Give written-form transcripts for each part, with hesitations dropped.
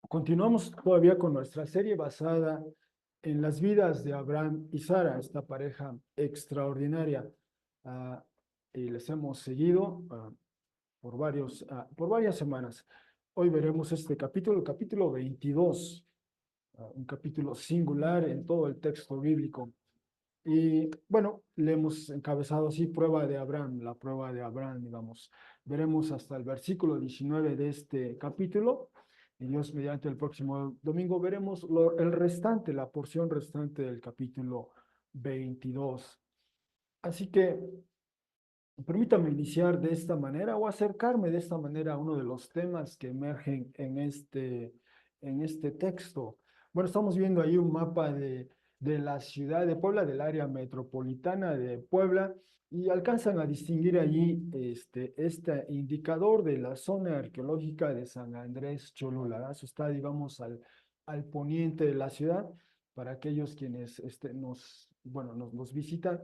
Continuamos todavía con nuestra serie basada en las vidas de Abraham y Sara, esta pareja extraordinaria. Ah, y les hemos seguido por varias semanas. Hoy veremos este capítulo, el capítulo 22, un capítulo singular en todo el texto bíblico. Y bueno, le hemos encabezado así prueba de Abraham, la prueba de Abraham, digamos. Veremos hasta el versículo 19 de este capítulo. Y Dios, mediante el próximo domingo, veremos el restante, la porción restante del capítulo 22. Así que permítame iniciar de esta manera o acercarme de esta manera a uno de los temas que emergen en este texto. Bueno, estamos viendo ahí un mapa de la ciudad de Puebla, del área metropolitana de Puebla, y alcanzan a distinguir allí este indicador de la zona arqueológica de San Andrés Cholula. Eso está, digamos, al poniente de la ciudad. Para aquellos quienes nos visitan,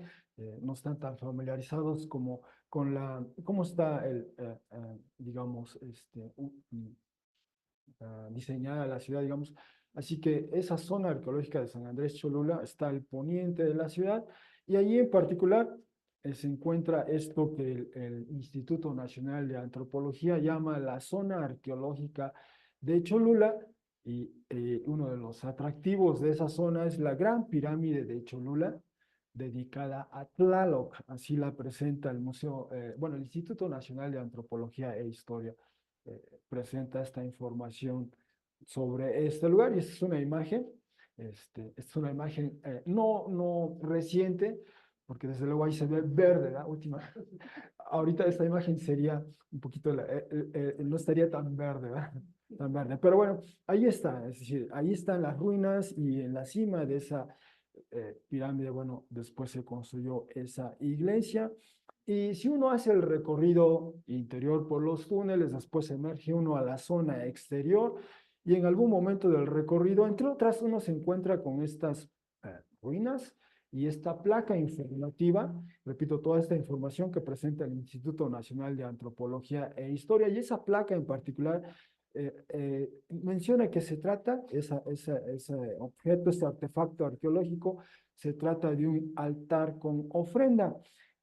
no están tan familiarizados como con cómo está digamos, diseñada la ciudad, digamos. Así que esa zona arqueológica de San Andrés Cholula está al poniente de la ciudad y allí en particular se encuentra esto que el Instituto Nacional de Antropología llama la zona arqueológica de Cholula. Y uno de los atractivos de esa zona es la Gran Pirámide de Cholula, dedicada a Tlaloc. Así la presenta el el Instituto Nacional de Antropología e Historia presenta esta información sobre este lugar. Y esta es una imagen, es una imagen no reciente, porque desde luego ahí se ve verde, la última. Ahorita esta imagen sería un poquito, no estaría tan verde, ¿verdad? Tan verde. Pero bueno, ahí está, es decir, ahí están las ruinas y en la cima de esa pirámide, bueno, después se construyó esa iglesia. Y si uno hace el recorrido interior por los túneles, después emerge uno a la zona exterior y en algún momento del recorrido, entre otras, uno se encuentra con estas ruinas y esta placa informativa, repito, toda esta información que presenta el Instituto Nacional de Antropología e Historia, y esa placa en particular menciona que se trata, ese objeto, este artefacto arqueológico, se trata de un altar con ofrenda.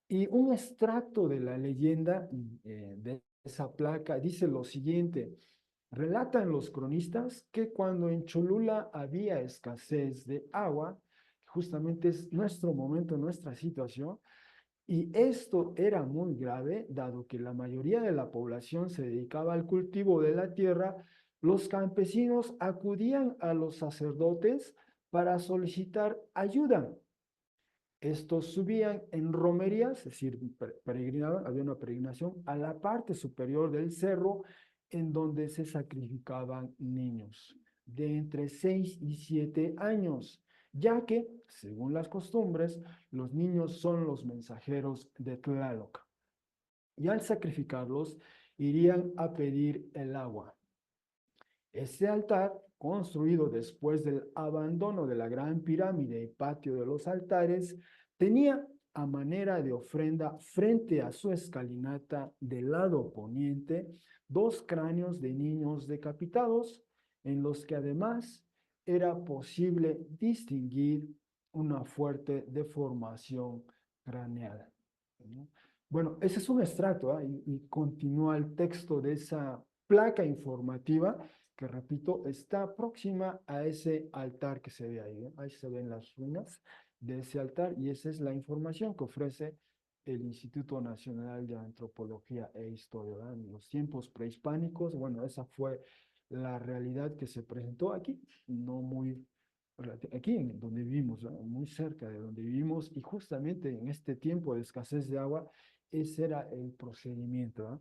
Y un extracto de la leyenda de esa placa dice lo siguiente: relatan los cronistas que cuando en Cholula había escasez de agua, justamente es nuestro momento, nuestra situación, y esto era muy grave, dado que la mayoría de la población se dedicaba al cultivo de la tierra, los campesinos acudían a los sacerdotes para solicitar ayuda. Estos subían en romerías, es decir, peregrinaban, había una peregrinación a la parte superior del cerro en donde se sacrificaban niños de entre 6 y 7 años, ya que, según las costumbres, los niños son los mensajeros de Tlaloc. Y al sacrificarlos, irían a pedir el agua. Este altar, construido después del abandono de la gran pirámide y patio de los altares, tenía a manera de ofrenda frente a su escalinata del lado poniente dos cráneos de niños decapitados, en los que además era posible distinguir una fuerte deformación craneal. Bueno, ese es un extracto, y continúa el texto de esa placa informativa que, repito, está próxima a ese altar que se ve ahí. Ahí se ven las ruinas de ese altar y esa es la información que ofrece el Instituto Nacional de Antropología e Historia, ¿verdad? En los tiempos prehispánicos, bueno, esa fue la realidad que se presentó aquí, no muy, aquí en donde vivimos, ¿verdad? Muy cerca de donde vivimos, y justamente en este tiempo de escasez de agua, ese era el procedimiento, ¿verdad?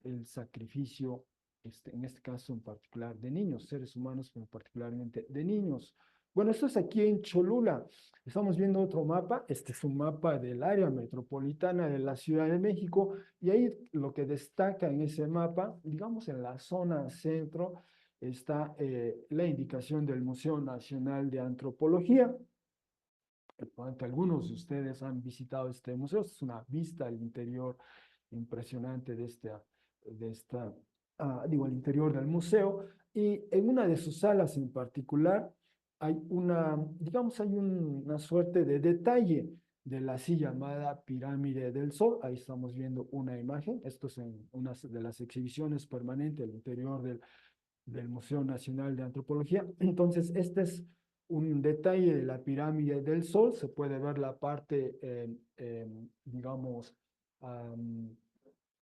El sacrificio, en este caso en particular, de niños, seres humanos, pero particularmente de niños. Bueno, esto es aquí en Cholula. Estamos viendo otro mapa. Este es un mapa del área metropolitana de la Ciudad de México. Y ahí lo que destaca en ese mapa, digamos en la zona centro, está la indicación del Museo Nacional de Antropología. Algunos de ustedes han visitado este museo. Es una vista al interior impresionante de esta, digo, al interior del museo. Y en una de sus salas en particular hay digamos, hay una suerte de detalle de la así llamada pirámide del Sol. Ahí estamos viendo una imagen. Esto es en una de las exhibiciones permanentes al interior del Museo Nacional de Antropología. Entonces, este es un detalle de la pirámide del Sol. Se puede ver la parte, digamos, um,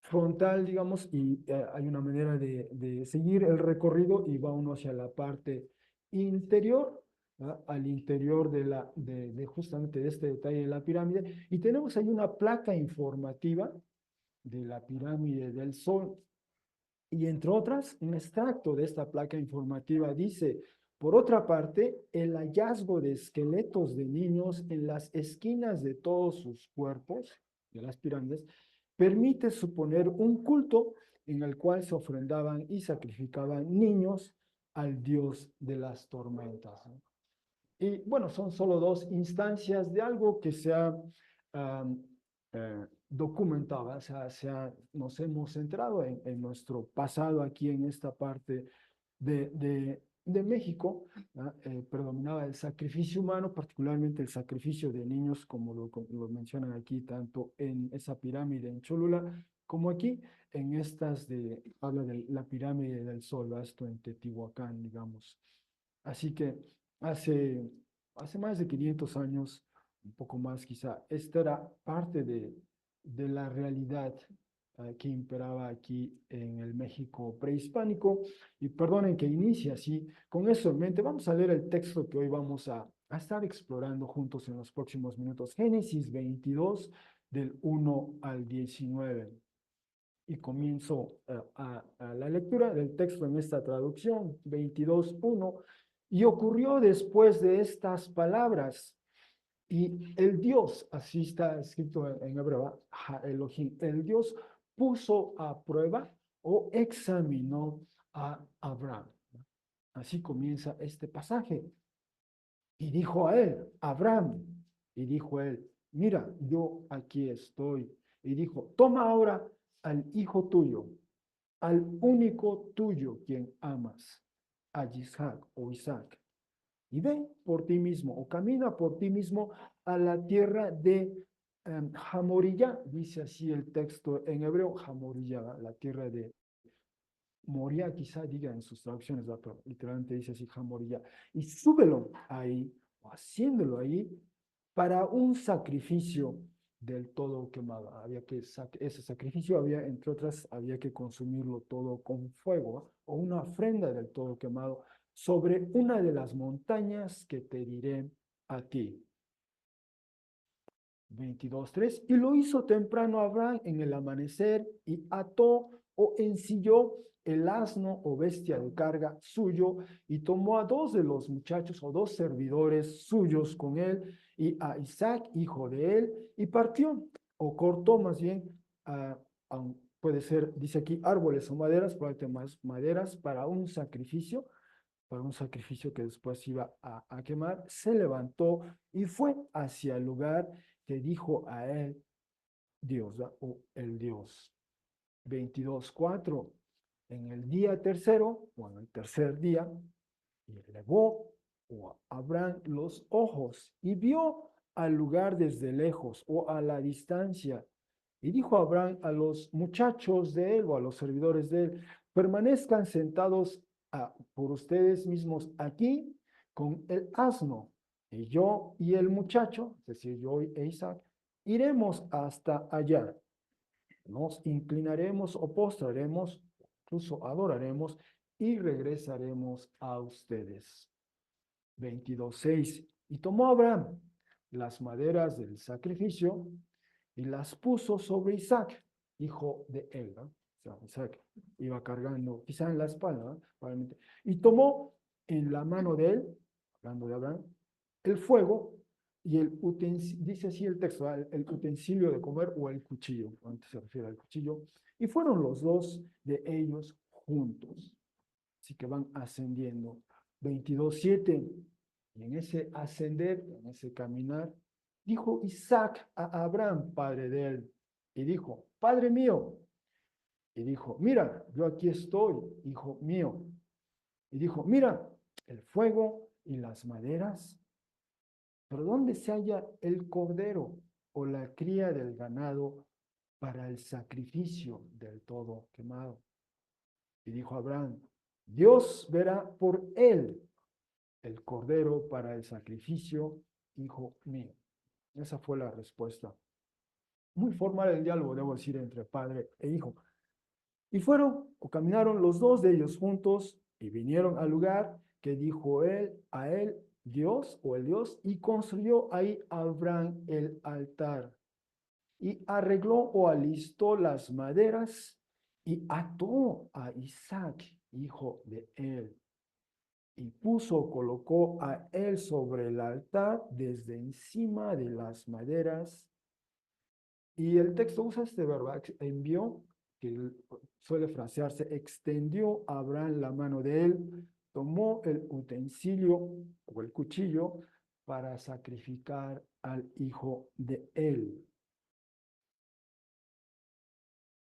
frontal, digamos, y hay una manera de seguir el recorrido y va uno hacia la parte interior, ¿verdad? Al interior de justamente de este detalle de la pirámide. Y tenemos ahí una placa informativa de la pirámide del Sol. Y entre otras, un extracto de esta placa informativa dice, por otra parte, el hallazgo de esqueletos de niños en las esquinas de todos sus cuerpos, de las pirámides, permite suponer un culto en el cual se ofrendaban y sacrificaban niños al dios de las tormentas, ¿no? Y bueno, son solo dos instancias de algo que se ha documentado, o sea, nos hemos centrado en nuestro pasado aquí en esta parte de México, ¿ah? Predominaba el sacrificio humano, particularmente el sacrificio de niños, como lo mencionan aquí, tanto en esa pirámide en Cholula, como aquí en habla de la pirámide del Sol, ¿va? Esto en Teotihuacán, digamos. Así que hace, hace más de 500 años, un poco más quizá, esta era parte de la realidad que imperaba aquí en el México prehispánico. Y perdonen que inicie así, con eso en mente, vamos a leer el texto que hoy vamos a estar explorando juntos en los próximos minutos. Génesis 22, del 1 al 19. Y comienzo a la lectura del texto en esta traducción, 22:1. Y ocurrió después de estas palabras, y el Dios, así está escrito en hebreo, Elohim, el Dios puso a prueba o examinó a Abraham. Así comienza este pasaje. Y dijo a él, Abraham, y dijo él, mira, yo aquí estoy. Y dijo, toma ahora al hijo tuyo, al único tuyo quien amas, a Isaac o Isaac, y ve por ti mismo o camina por ti mismo a la tierra de Jamorilla, dice así el texto en hebreo, Jamorilla, la tierra de Moria, quizá diga en sus traducciones, pero literalmente dice así Jamorilla, y súbelo ahí, o haciéndolo ahí, para un sacrificio del todo quemado. Ese sacrificio había, entre otras, había que consumirlo todo con fuego, o una ofrenda del todo quemado sobre una de las montañas que te diré a ti. 22:3. Y lo hizo temprano Abraham en el amanecer y ató o ensilló el asno o bestia de carga suyo y tomó a dos de los muchachos o dos servidores suyos con él y a Isaac, hijo de él, y partió o cortó más bien, puede ser, dice aquí, árboles o maderas, probablemente más maderas para un sacrificio que después iba a quemar, se levantó y fue hacia el lugar que dijo a él Dios, ¿verdad? O el Dios. 22:4. En el día tercero, o en el tercer día, y elevó o Abraham los ojos y vio al lugar desde lejos o a la distancia. Y dijo Abraham a los muchachos de él o a los servidores de él, permanezcan sentados por ustedes mismos aquí con el asno. Y yo y el muchacho, es decir, yo e Isaac, iremos hasta allá. Nos inclinaremos o postraremos, incluso adoraremos y regresaremos a ustedes. 22:6. Y tomó Abraham las maderas del sacrificio y las puso sobre Isaac, hijo de él, ¿no? O sea, Isaac iba cargando, quizá en la espalda, ¿no? Probablemente. Y tomó en la mano de él, hablando de Abraham, el fuego y dice así el texto, el utensilio de comer o el cuchillo, antes se refiere al cuchillo, y fueron los dos de ellos juntos. Así que van ascendiendo. 22:7. Y en ese ascender, en ese caminar, dijo Isaac a Abraham, padre de él, y dijo, Padre mío. Y dijo, mira, yo aquí estoy, hijo mío. y dijo, mira, el fuego y las maderas, pero ¿dónde se halla el cordero o la cría del ganado para el sacrificio del todo quemado? Y dijo Abraham, Dios verá por él el cordero para el sacrificio, hijo mío. Esa fue la respuesta. Muy formal el diálogo, debo decir, entre padre e hijo. Y fueron o caminaron los dos de ellos juntos y vinieron al lugar que dijo él a él, Dios o el Dios, y construyó ahí Abraham el altar. Y arregló o alistó las maderas y ató a Isaac, hijo de él. Y puso, colocó a él sobre el altar desde encima de las maderas. Y el texto usa este verbo, envió, que suele frasearse, extendió a Abraham la mano de él, tomó el utensilio o el cuchillo para sacrificar al hijo de él.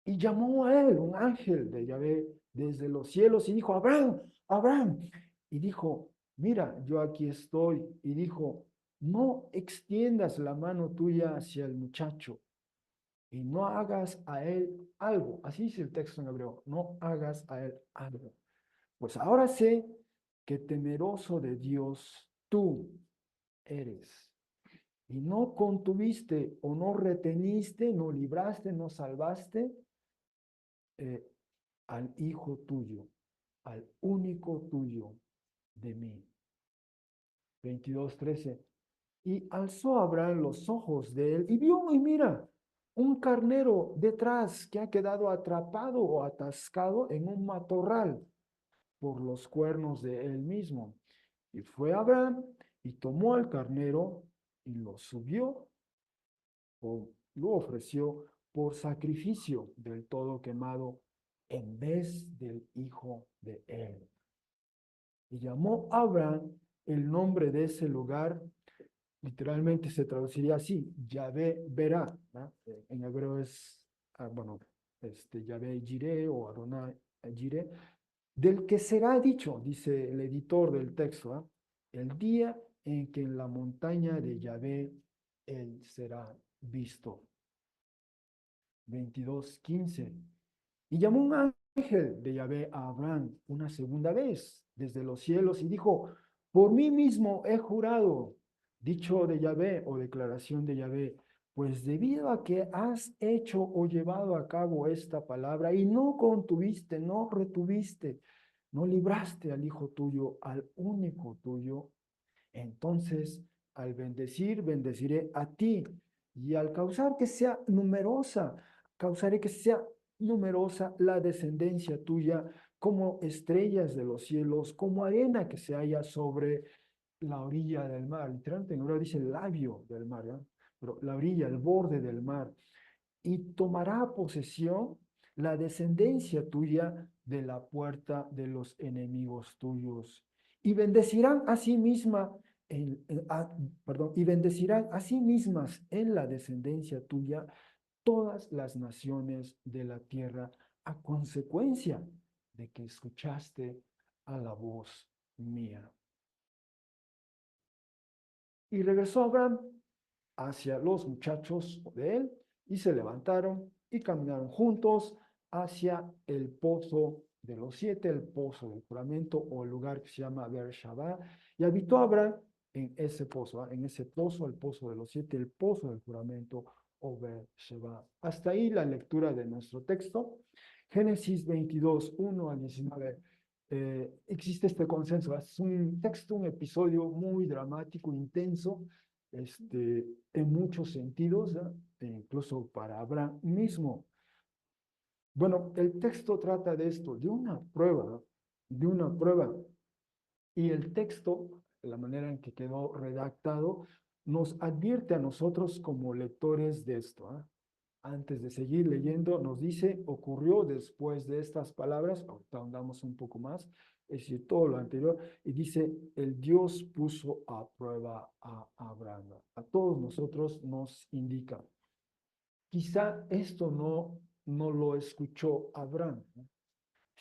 Y llamó a él un ángel de Yahvé desde los cielos y dijo, Abraham, Abraham. Y dijo, mira, yo aquí estoy. Y dijo, no extiendas la mano tuya hacia el muchacho y no hagas a él algo. Así dice el texto en hebreo, no hagas a él algo. Pues ahora sé que temeroso de Dios tú eres. Y no contuviste o no reteniste, no libraste, no salvaste eh, al hijo tuyo, al único tuyo de mí. 22:13. Y alzó Abraham los ojos de él y vio y mira, un carnero detrás que ha quedado atrapado o atascado en un matorral por los cuernos de él mismo. Y fue Abraham y tomó al carnero y lo subió o lo ofreció por sacrificio del todo quemado en vez del hijo de él. Y llamó Abraham el nombre de ese lugar, literalmente se traduciría así, Yahvé verá, ¿no? En hebreo es, bueno, Yahvé Jireh o Adonai Jireh, del que será dicho, dice el editor del texto, ¿no? El día en que en la montaña de Yahvé él será visto. 22:15. Y llamó un ángel de Yahvé a Abraham una segunda vez desde los cielos y dijo, por mí mismo he jurado, dicho de Yahvé o declaración de Yahvé, pues debido a que has hecho o llevado a cabo esta palabra y no contuviste, no retuviste, no libraste al hijo tuyo, al único tuyo, entonces al bendecir, bendeciré a ti y al causar que sea numerosa, causaré que sea numerosa la descendencia tuya como estrellas de los cielos, como arena que se halla sobre la orilla del mar. Literalmente en hebreo dice el labio del mar, ¿no? Pero la orilla, el borde del mar. Y tomará posesión la descendencia tuya de la puerta de los enemigos tuyos. Y bendecirán a sí misma y bendecirán a sí mismas en la descendencia tuya todas las naciones de la tierra a consecuencia de que escuchaste a la voz mía. Y regresó Abraham hacia los muchachos de él y se levantaron y caminaron juntos hacia el pozo de los siete, el pozo del juramento o el lugar que se llama Beersheba, y habitó Abraham en ese pozo, en ese pozo, el pozo de los siete, el pozo del juramento o Beersheba. Hasta ahí la lectura de nuestro texto. Génesis 22, 1 al 19. Existe este consenso, es un texto, un episodio muy dramático, intenso, en muchos sentidos, ¿no? E incluso para Abraham mismo. Bueno, el texto trata de esto, de una prueba, ¿no? De una prueba. Y el texto, la manera en que quedó redactado, nos advierte a nosotros como lectores de esto, ¿eh? Antes de seguir leyendo, nos dice, ocurrió después de estas palabras, ahorita ahondamos un poco más, es decir, todo lo anterior, y dice, el Dios puso a prueba a Abraham. A todos nosotros nos indica. Quizá esto no lo escuchó Abraham, ¿no?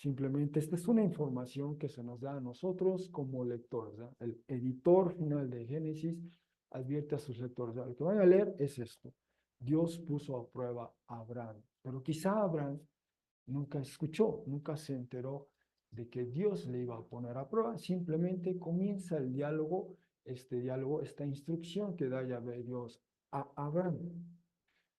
Simplemente esta es una información que se nos da a nosotros como lectores, ¿verdad? El editor final de Génesis advierte a sus lectores, ¿verdad? Lo que van a leer es esto. Dios puso a prueba a Abraham, pero quizá Abraham nunca escuchó, nunca se enteró de que Dios le iba a poner a prueba. Simplemente comienza el diálogo, esta instrucción que da Yahvé Dios a Abraham.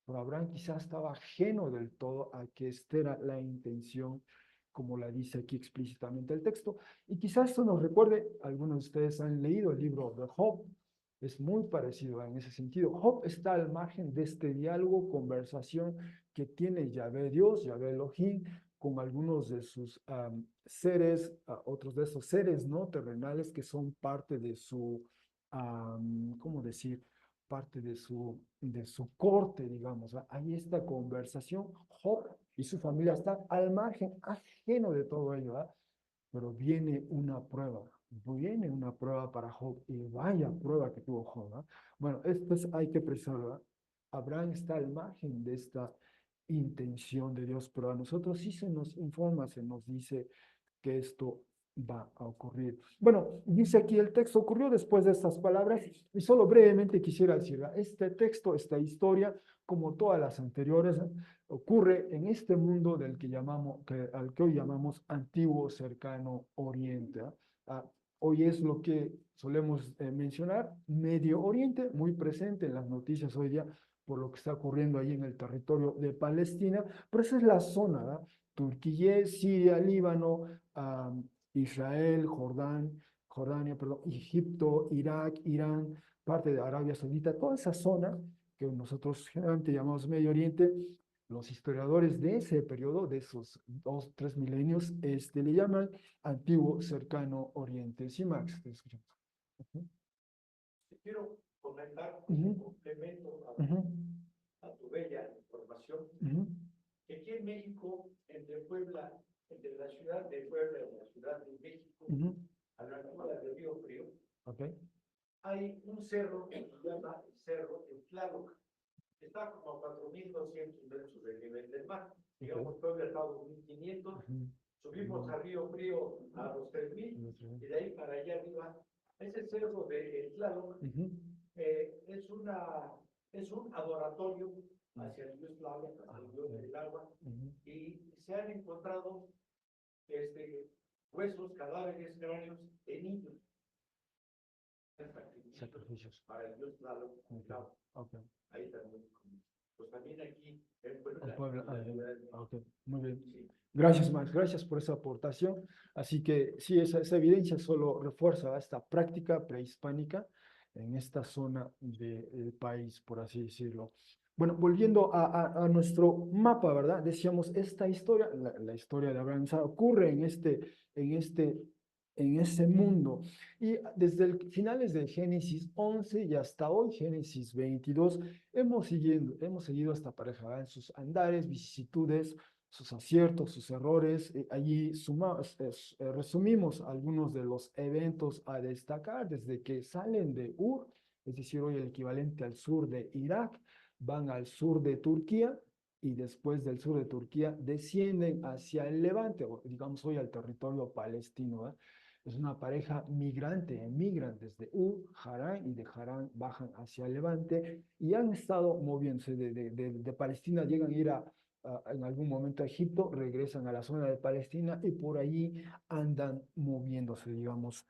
Pero Abraham quizás estaba ajeno del todo a que esta era la intención, como la dice aquí explícitamente el texto. Y quizás esto nos recuerde, algunos de ustedes han leído el libro de Job, es muy parecido en ese sentido. Job está al margen de este diálogo, conversación que tiene Yahvé Dios, Yahvé Elohim, con algunos de sus seres, otros de esos seres no terrenales que son parte de su, ¿cómo decir? Parte de su corte, digamos. Hay esta conversación. Job y su familia están al margen, ajeno de todo ello, ¿verdad? Pero viene una prueba para Job, y vaya prueba que tuvo Job, ¿verdad? Bueno, esto hay que precisarlo, ¿verdad? Abraham está al margen de esta intención de Dios, pero a nosotros sí se nos informa, se nos dice que esto va a ocurrir. Bueno, dice aquí el texto ocurrió después de estas palabras y solo brevemente quisiera decir, este texto, esta historia, como todas las anteriores, ocurre en este mundo del que llamamos, al que hoy llamamos Antiguo Cercano Oriente. Hoy es lo que solemos mencionar, Medio Oriente, muy presente en las noticias hoy día por lo que está ocurriendo ahí en el territorio de Palestina, pero esa es la zona, ¿verdad? Turquía, Siria, Líbano, Israel, Jordania, perdón, Egipto, Irak, Irán, parte de Arabia Saudita, toda esa zona que nosotros generalmente llamamos Medio Oriente, los historiadores de ese periodo, de esos 2, 3 milenios, le llaman Antiguo Cercano Oriente. Sí, Max, te escuchamos. Quiero comentar como complemento a tu bella información que aquí en México, entre Puebla, entre la ciudad de Puebla y la ciudad de México, a la altura del Río Frío, hay un cerro que se llama el Cerro de Tlaloc, que está como a 4,200 metros del nivel del mar. Digamos, Puebla está a 2,500, subimos a Río Frío a los 3,000, y de ahí para allá arriba. Ese cerro de Tlaloc es un adoratorio hacia el dios Tlaloc, hacia el dios del agua, y se han encontrado huesos, cadáveres, cráneos de niños. Sacrificios para el dios Tlaloc. Ahí también. Pues también aquí en Puebla. Muy bien. Sí. Gracias, Max. Gracias por esa aportación. Así que sí, esa evidencia solo refuerza esta práctica prehispánica en esta zona del país, por así decirlo. Bueno, volviendo a nuestro mapa, ¿verdad? Decíamos, esta historia, la historia de Abraham ocurre en ese mundo. Y desde finales de Génesis 11 y hasta hoy, Génesis 22, hemos seguido a esta pareja en sus andares, vicisitudes, sus aciertos, sus errores. Allí resumimos algunos de los eventos a destacar desde que salen de Ur, es decir, hoy el equivalente al sur de Irak, van al sur de Turquía y después del sur de Turquía descienden hacia el Levante, o digamos hoy al territorio palestino. Es una pareja migrante, emigran desde Harán, y de Harán bajan hacia el Levante y han estado moviéndose de Palestina, llegan a ir en algún momento a Egipto, regresan a la zona de Palestina y por allí andan moviéndose, digamos,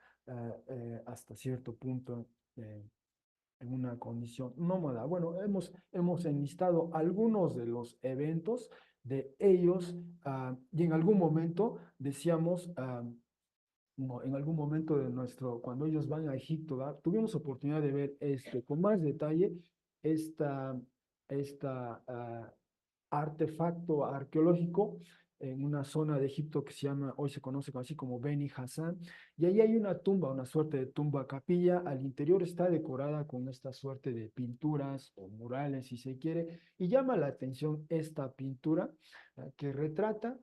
hasta cierto punto en una condición nómada. Bueno, hemos enlistado algunos de los eventos de ellos y en algún momento decíamos, en algún momento cuando ellos van a Egipto, ¿verdad? Tuvimos oportunidad de ver con más detalle esta, artefacto arqueológico en una zona de Egipto que hoy se conoce así como Beni Hassan, y ahí hay una tumba, una suerte de tumba capilla, al interior está decorada con esta suerte de pinturas o murales, si se quiere, y llama la atención esta pintura que retrata,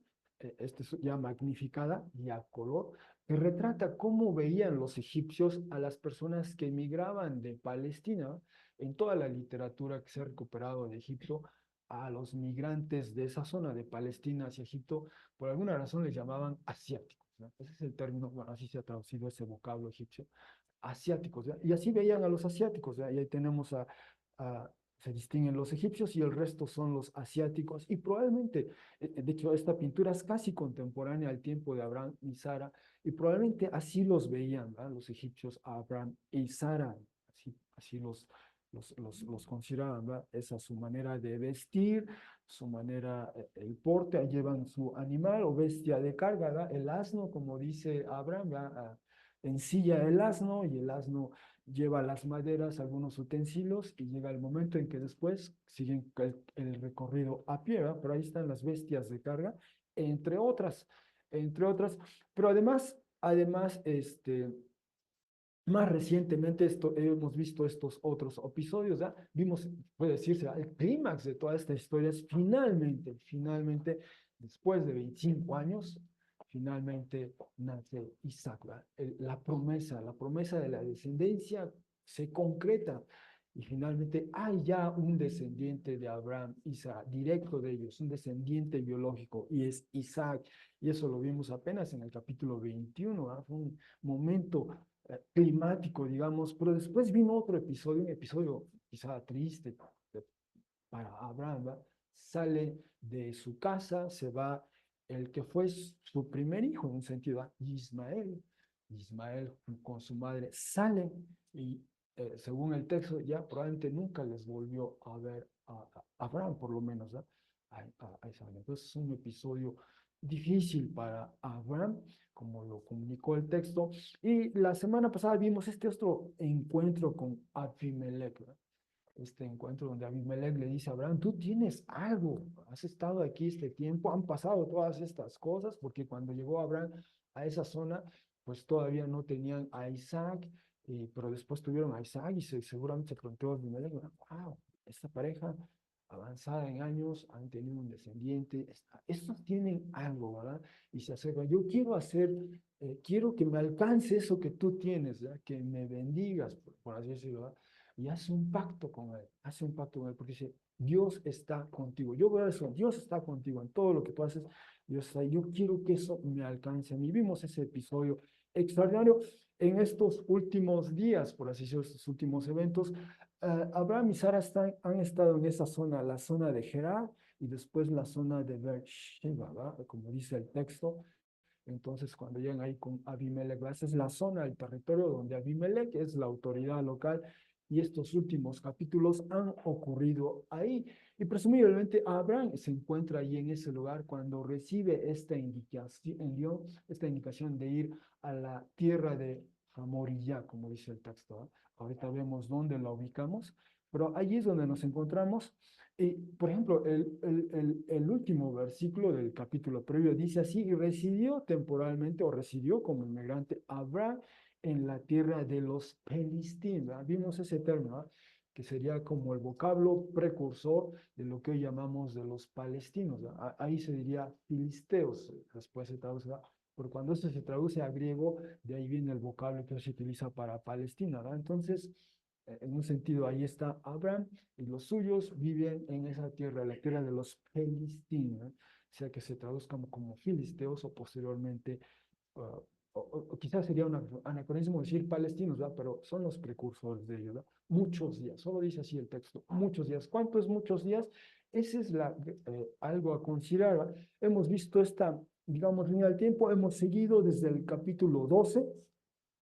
ya magnificada y a color, que retrata cómo veían los egipcios a las personas que emigraban de Palestina. En toda la literatura que se ha recuperado de Egipto, a los migrantes de esa zona de Palestina hacia Egipto, por alguna razón les llamaban asiáticos, ¿no? Ese es el término, bueno, así se ha traducido ese vocablo egipcio, asiáticos, ¿ya? Y así veían a los asiáticos, ¿ya? Y ahí tenemos a- se distinguen los egipcios y el resto son los asiáticos, y probablemente, de hecho, esta pintura es casi contemporánea al tiempo de Abraham y Sara, y probablemente así los veían, ¿verdad? Los egipcios a Abraham y Sara, así los consideraban, ¿verdad? Esa es su manera de vestir, su manera, el porte, ahí llevan su animal o bestia de carga, ¿verdad? El asno, como dice Abraham, ¿verdad? Ensilla el asno y el asno lleva las maderas, algunos utensilios y llega el momento en que después siguen el recorrido a pie, ¿verdad? Pero ahí están las bestias de carga, entre otras, entre otras. Pero además, más recientemente hemos visto estos otros episodios, ¿ya? Vimos, puede decirse, el clímax de toda esta historia es finalmente, después de 25 años, finalmente nace Isaac, ¿verdad? La promesa de la descendencia se concreta y finalmente hay ya un descendiente de Abraham, Isaac, directo de ellos, un descendiente biológico y es Isaac. Y eso lo vimos apenas en el capítulo 21, ¿verdad? Fue un momento climático, digamos, pero después vino otro episodio, un episodio quizá triste para Abraham, ¿verdad? Sale de su casa, se va el que fue su primer hijo, en un sentido, ¿verdad? Ismael con su madre sale y según el texto ya probablemente nunca les volvió a ver a Abraham, por lo menos, ¿verdad? A Isaac. Entonces es un episodio difícil para Abraham, como lo comunicó el texto. Y la semana pasada vimos este otro encuentro con Abimelech, ¿verdad? Este encuentro donde Abimelech le dice a Abraham, tú tienes algo, has estado aquí este tiempo, han pasado todas estas cosas, porque cuando llegó Abraham a esa zona, pues todavía no tenían a Isaac, pero después tuvieron a Isaac y seguramente se preguntó Abimelech, wow, esta pareja avanzada en años, han tenido un descendiente, estos tienen algo, ¿verdad? Y se acercan, yo quiero quiero que me alcance eso que tú tienes, ¿verdad? Que me bendigas, por así decirlo, ¿verdad? Y hace un pacto con él, hace un pacto con él, porque dice, Dios está contigo. Yo veo eso, Dios está contigo en todo lo que tú haces, Dios está ahí. Yo quiero que eso me alcance a mí. Vimos ese episodio extraordinario en estos últimos días, por así decirlo, estos últimos eventos. Abraham y Sara han estado en esa zona, la zona de Gerar y después la zona de Beersheba, ¿verdad? Como dice el texto. Entonces, cuando llegan ahí con Abimelech, esa es la zona, el territorio donde Abimelech es la autoridad local y estos últimos capítulos han ocurrido ahí. Y presumiblemente Abraham se encuentra ahí en ese lugar cuando recibe esta indicación de ir a la tierra de Jamorilla, como dice el texto, ¿eh? Ahorita vemos dónde la ubicamos, pero allí es donde nos encontramos. Y, por ejemplo, el último versículo del capítulo previo dice así, y residió temporalmente o residió como inmigrante Abraham en la tierra de los Filisteos. Vimos ese término, ¿eh? Que sería como el vocablo precursor de lo que hoy llamamos de los palestinos. Ahí se diría filisteos, después se traduce, pero cuando esto se traduce a griego, de ahí viene el vocablo que se utiliza para Palestina, ¿verdad? Entonces, en un sentido, ahí está Abraham y los suyos viven en esa tierra, la tierra de los filisteos, ¿no? O sea que se traduzca como filisteos o posteriormente, uh, o quizás sería un anacronismo decir palestinos, ¿verdad? Pero son los precursores de ellos, ¿verdad? Muchos días, solo dice así el texto, muchos días. ¿Cuántos muchos días? Ese es algo a considerar, ¿verdad? Hemos visto esta, digamos, línea del tiempo, hemos seguido desde el capítulo 12,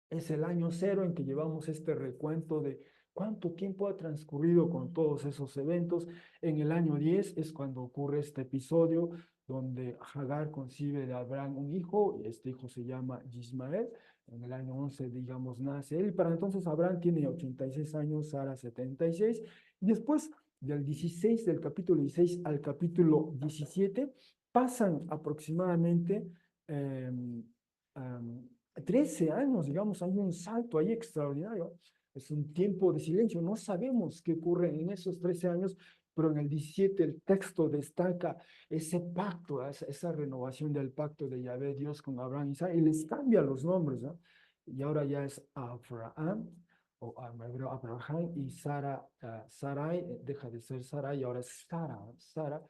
es el año cero en que llevamos este recuento de cuánto tiempo ha transcurrido con todos esos eventos. En el año 10 es cuando ocurre este episodio donde Hagar concibe de Abraham un hijo, y este hijo se llama Ismael. En el año 11, digamos, nace él. Para entonces Abraham tiene 86 años, Sara 76. Y después del 16, del capítulo 16 al capítulo 17, pasan aproximadamente um, 13 años, digamos, hay un salto ahí extraordinario. Es un tiempo de silencio. No sabemos qué ocurre en esos 13 años, pero en el 17 el texto destaca ese pacto, esa renovación del pacto de Yahvé Dios con Abraham y Isaac, y les cambia los nombres, ¿no? Y ahora ya es Abraham, o en hebreo Abraham, y Sara, Sarai, deja de ser Sarai, y ahora es Sara, Sara.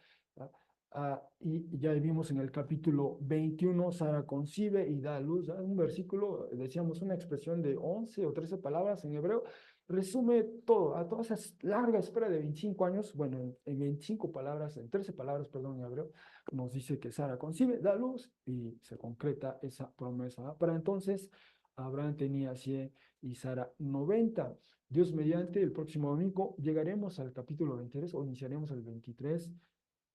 ¿Ah? Y ya vimos en el capítulo 21, Sara concibe y da a luz. Un versículo, decíamos, una expresión de 11 o 13 palabras en hebreo, resume todo, a toda esa larga espera de 25 años, bueno, en 25 palabras, en 13 palabras, perdón, en hebreo, nos dice que Sara concibe, da a luz y se concreta esa promesa. ¿Ah? Para entonces, Abraham tenía 100 y Sara 90. Dios mediante, el próximo domingo llegaremos al capítulo 23 o iniciaremos el 23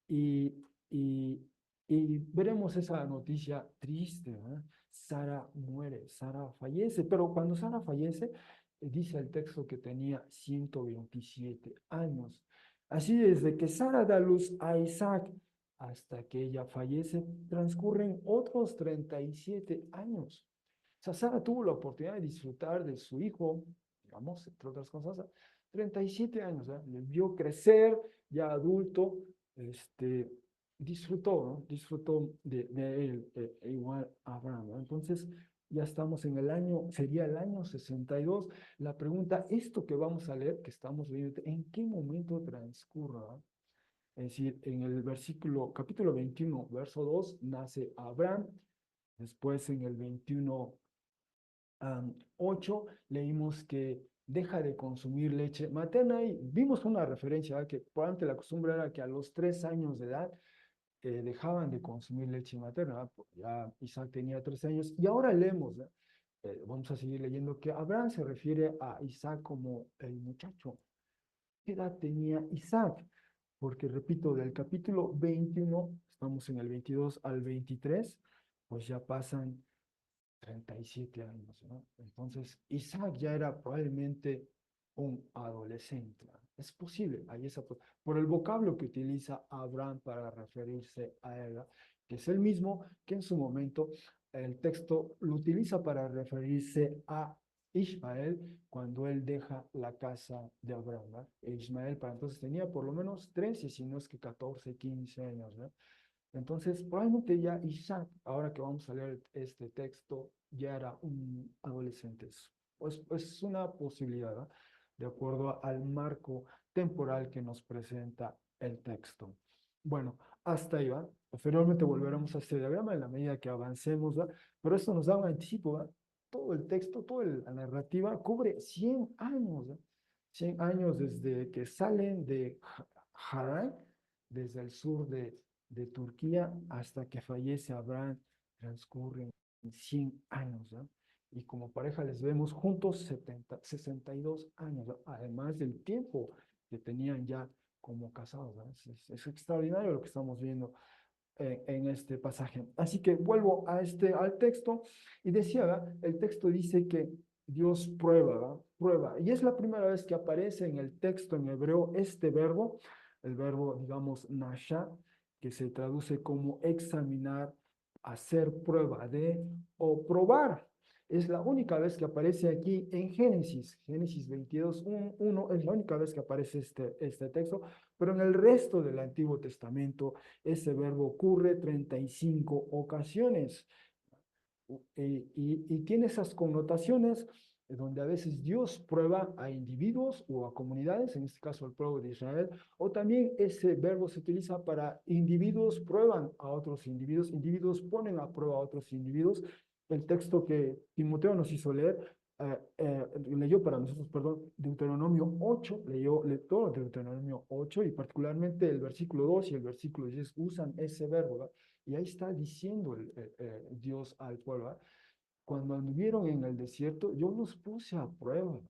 y, y, y veremos esa noticia triste, ¿verdad? Sara muere, Sara fallece, pero cuando Sara fallece, dice el texto que tenía 127 años. Así desde que Sara da luz a Isaac hasta que ella fallece, transcurren otros 37 años. O sea, Sara tuvo la oportunidad de disfrutar de su hijo, digamos, entre otras cosas, 37 años, ¿eh? Le vio crecer, ya adulto, este, disfrutó, ¿no? Disfrutó de él, igual Abraham, ¿no? Entonces, ya estamos en el año, sería el año 62. La pregunta, esto que vamos a leer, que estamos leyendo, ¿en qué momento transcurra? ¿No? Es decir, en el versículo, capítulo 21, verso 2, nace Abraham. Después en el 21, 8, leímos que deja de consumir leche materna y vimos una referencia, ¿verdad? Que por antes la costumbre era que a los 3 años de edad dejaban de consumir leche materna, ¿verdad? Ya Isaac tenía 3 años y ahora leemos, ¿verdad? Vamos a seguir leyendo que Abraham se refiere a Isaac como el muchacho. ¿Qué edad tenía Isaac? Porque repito, del capítulo 21, estamos en el 22 al 23, pues ya pasan 37 años, ¿no? Entonces, Isaac ya era probablemente un adolescente, ¿no? Es posible, ahí esa, por el vocablo que utiliza Abraham para referirse a él, ¿no? Que es el mismo que en su momento el texto lo utiliza para referirse a Ismael cuando él deja la casa de Abraham, ¿no? E Ismael para entonces tenía por lo menos 13, si no es que 14, 15 años, ¿no? Entonces, probablemente ya Isaac, ahora que vamos a leer este texto, ya era un adolescente. Pues una posibilidad, ¿no? De acuerdo al marco temporal que nos presenta el texto. Bueno, hasta ahí va. Posteriormente volveremos a este diagrama en la medida que avancemos, ¿va? Pero esto nos da un anticipo, ¿va? Todo el texto, toda la narrativa cubre 100 años, ¿va? 100 años desde que salen de Harán, desde el sur de Turquía hasta que fallece Abraham, transcurren 100 años, ¿no? Y como pareja les vemos juntos 62 años, ¿no? Además del tiempo que tenían ya como casados, ¿no? Es extraordinario lo que estamos viendo en este pasaje. Así que vuelvo al texto y decía, ¿verdad? El texto dice que Dios prueba, ¿verdad? Prueba. Y es la primera vez que aparece en el texto en hebreo este verbo, el verbo, digamos, nasha, que se traduce como examinar, hacer prueba de o probar. Es la única vez que aparece aquí en Génesis, Génesis 22, 1, es la única vez que aparece este texto, pero en el resto del Antiguo Testamento ese verbo ocurre 35 ocasiones y tiene esas connotaciones donde a veces Dios prueba a individuos o a comunidades, en este caso al pueblo de Israel, o también ese verbo se utiliza para individuos prueban a otros individuos, individuos ponen a prueba a otros individuos. El texto que Timoteo nos hizo leer, leyó para nosotros, perdón, Deuteronomio 8, leyó todo Deuteronomio 8 y particularmente el versículo 2 y el versículo 10 usan ese verbo, ¿verdad? Y ahí está diciendo Dios al pueblo, ¿verdad? Cuando anduvieron en el desierto, yo los puse a prueba.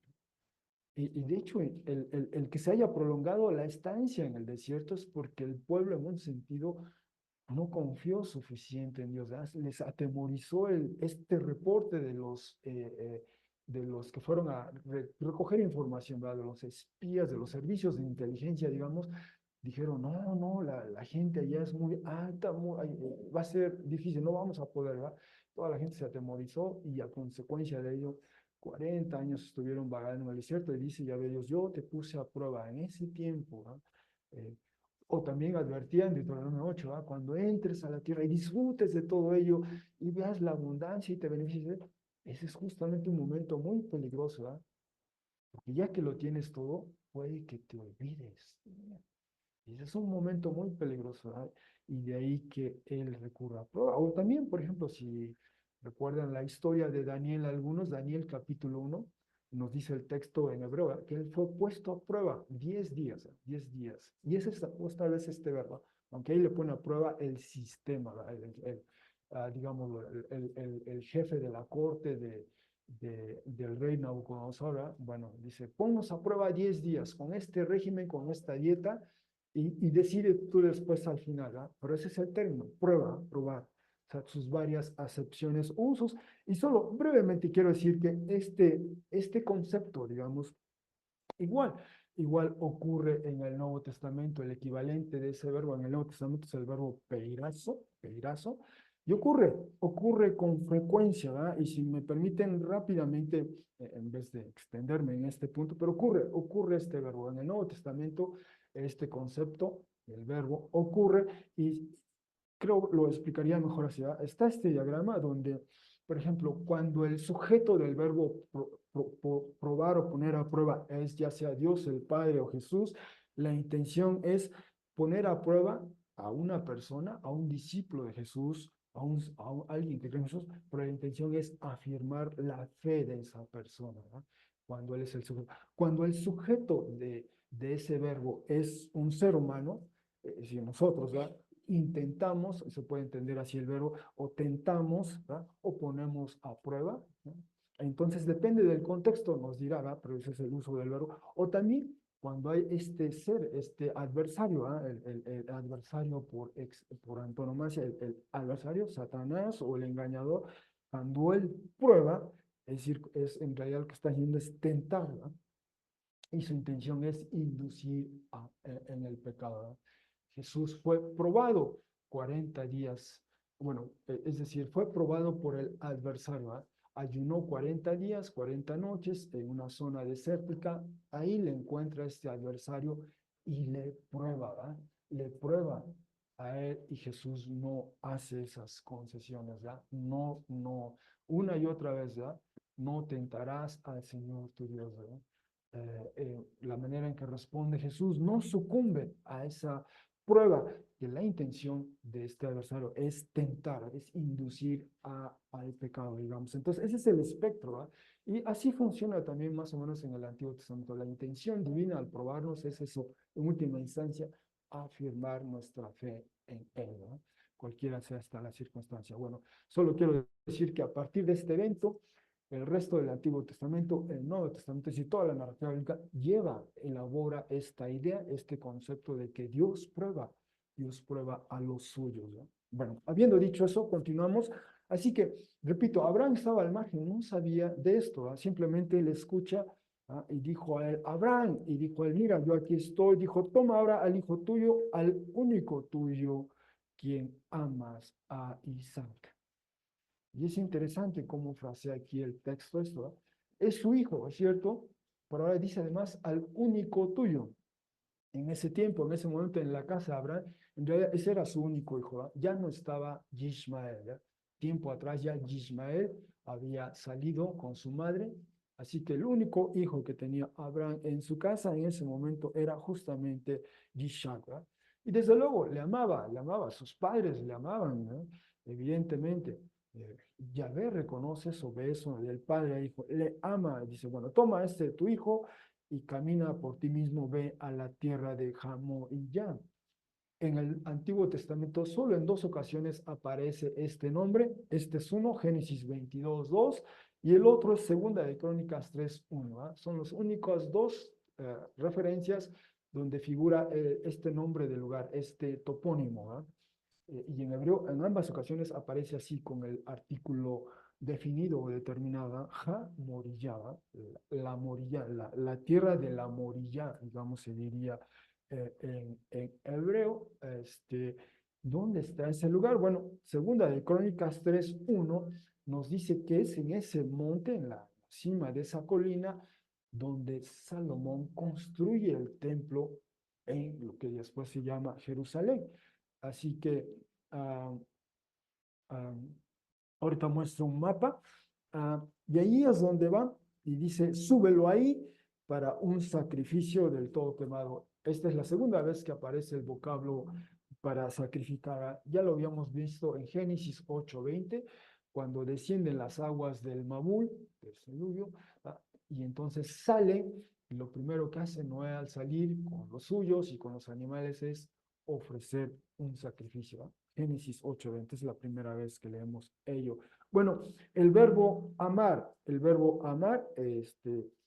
Y de hecho, el que se haya prolongado la estancia en el desierto es porque el pueblo en un sentido no confió suficiente en Dios, ¿verdad? Les atemorizó este reporte de los que fueron a recoger información, ¿verdad? De los espías, de los servicios de inteligencia, digamos, dijeron, no, no, la gente allá es muy alta, va a ser difícil, no vamos a poder, ¿verdad? Toda la gente se atemorizó y a consecuencia de ello, 40 años estuvieron vagando en el desierto y dice ya Dios, yo te puse a prueba en ese tiempo, ¿verdad? Eh, o también advertía en Deuteronomio 8, ¿verdad? Cuando entres a la tierra y disfrutes de todo ello y veas la abundancia y te beneficies, ese es justamente un momento muy peligroso, ¿verdad? porque ya que lo tienes todo, puede que te olvides. Y ese es un momento muy peligroso, ¿verdad? Y de ahí que él recurra a prueba. O también, por ejemplo, si recuerdan la historia de Daniel, algunos, Daniel capítulo 1, nos dice el texto en hebreo, ¿verdad? Que él fue puesto a prueba 10 días, 10 días. Y ese es otra vez este verbo, aunque ahí le pone a prueba el sistema, ¿verdad? Digamos, el jefe de la corte del rey Nabucodonosor, ¿verdad? Bueno, dice, ponnos a prueba 10 días con este régimen, con esta dieta, y decide tú después al final, ¿ah? Pero ese es el término, prueba, probar, o sea, sus varias acepciones, usos, y solo brevemente quiero decir que este concepto, digamos, igual, igual ocurre en el Nuevo Testamento, el equivalente de ese verbo en el Nuevo Testamento es el verbo peirazo, y ocurre con frecuencia, ¿verdad? Y si me permiten rápidamente, en vez de extenderme en este punto, pero ocurre este verbo en el Nuevo Testamento, este concepto, el verbo, ocurre, y creo lo explicaría mejor así, ¿verdad? Está este diagrama donde, por ejemplo, cuando el sujeto del verbo probar o poner a prueba es ya sea Dios, el Padre o Jesús, la intención es poner a prueba a una persona, a un discípulo de Jesús, alguien que cree en Jesús, pero la intención es afirmar la fe de esa persona, ¿verdad? Cuando él es el sujeto. Cuando el sujeto de ese verbo es un ser humano, es decir, nosotros, ¿verdad? Intentamos, se puede entender así el verbo, o tentamos, ¿verdad? O ponemos a prueba, ¿no? Entonces depende del contexto, nos dirá, ¿verdad? Pero ese es el uso del verbo. O también cuando hay este ser, este adversario, ¿ah? El adversario por antonomasia, el adversario, Satanás o el engañador, cuando él prueba, es decir, es en realidad lo que está haciendo es tentar, ¿verdad? Y su intención es inducir en el pecado, ¿verdad? Jesús fue probado 40 días, bueno, es decir, fue probado por el adversario, ¿eh? Ayunó 40 días, 40 noches en una zona desértica, ahí le encuentra este adversario y le prueba, ¿verdad? Le prueba a él y Jesús no hace esas concesiones, ¿verdad? No, no, una y otra vez, ¿verdad? No tentarás al Señor tu Dios, ¿verdad? La manera en que responde Jesús no sucumbe a esa prueba que la intención de este adversario es tentar, es inducir al pecado, digamos. Entonces, ese es el espectro, ¿verdad? Y así funciona también más o menos en el Antiguo Testamento. La intención divina al probarnos es eso, en última instancia, afirmar nuestra fe en Él, ¿verdad? Cualquiera sea esta la circunstancia. Bueno, solo quiero decir que a partir de este evento, el resto del Antiguo Testamento, el Nuevo Testamento, es decir, toda la narrativa bíblica elabora esta idea, este concepto de que Dios prueba a los suyos, ¿no? Bueno, habiendo dicho eso, continuamos. Así que, repito, Abraham estaba al margen, no sabía de esto, ¿ah? Simplemente le escucha, ¿ah? Y dijo a él, Abraham, y dijo a él, mira, yo aquí estoy, dijo, toma ahora al hijo tuyo, al único tuyo, quien amas a Isaac. Y es interesante cómo frasea aquí el texto esto, ¿eh? Es su hijo, ¿es cierto? Pero ahora dice además al único tuyo. En ese tiempo, en ese momento en la casa de Abraham, en realidad ese era su único hijo, ¿eh? Ya no estaba Ismael, ¿eh? Tiempo atrás ya Ismael había salido con su madre, así que el único hijo que tenía Abraham en su casa en ese momento era justamente Isaac, ¿eh? Y desde luego le amaba, sus padres le amaban, ¿no? Evidentemente. Yahvé reconoce eso, ve eso del padre a hijo, le ama, dice, bueno, toma este tu hijo y camina por ti mismo, ve a la tierra de Jamó y ya. En el Antiguo Testamento solo en dos ocasiones aparece este nombre, este es uno, Génesis 22:2, y el otro es Segunda de Crónicas 3:1, ¿eh? Son las únicas dos referencias donde figura este nombre del lugar, este topónimo, ¿eh? Y en hebreo en ambas ocasiones aparece así con el artículo definido o determinada, ja morilla, la morilla, la tierra de la morilla, digamos, se diría en hebreo. ¿Dónde está ese lugar? Bueno, segunda de Crónicas 3:1 nos dice que es en ese monte, en la cima de esa colina, donde Salomón construye el templo en lo que después se llama Jerusalén. Así que ah, ah, ahorita muestro un mapa, y ahí es donde va y dice, súbelo ahí para un sacrificio del todo quemado. Esta es la segunda vez que aparece el vocablo para sacrificar. Ya lo habíamos visto en Génesis 8:20, cuando descienden las aguas del Mabul, del diluvio, y entonces salen, y lo primero que hace Noé al salir con los suyos y con los animales es ofrecer un sacrificio. Génesis 8:20 es la primera vez que leemos ello. Bueno, el verbo amar,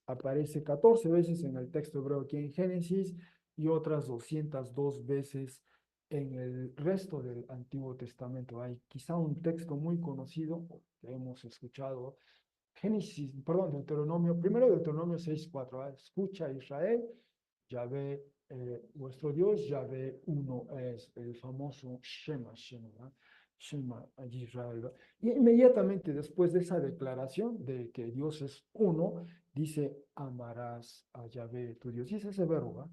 aparece 14 veces en el texto hebreo aquí en Génesis y otras 202 veces en el resto del Antiguo Testamento. Hay quizá un texto muy conocido que hemos escuchado, Deuteronomio, primero Deuteronomio 6:4, escucha Israel, Yahvé, vuestro Dios, Yahvé uno es el famoso Shema, Shema, Shema Israel. Y inmediatamente después de esa declaración de que Dios es uno, dice, amarás a Yahvé tu Dios. Y es ese verbo,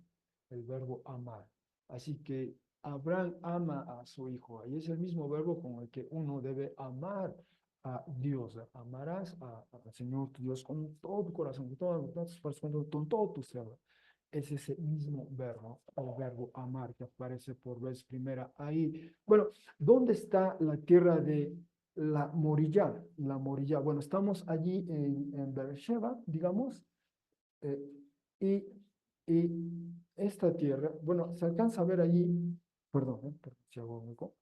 el verbo amar. Así que Abraham ama a su hijo. Y es el mismo verbo con el que uno debe amar a Dios. Amarás al Señor tu Dios con todo tu corazón, con todas tus fuerzas, con todo tu ser. Es ese mismo verbo, el verbo amar, que aparece por vez primera ahí. Bueno, ¿dónde está la tierra de la Morilla? La Morilla, bueno, estamos allí en Beersheba, digamos, eh, y, y esta tierra, bueno, se alcanza a ver allí, perdón, si hago un eco,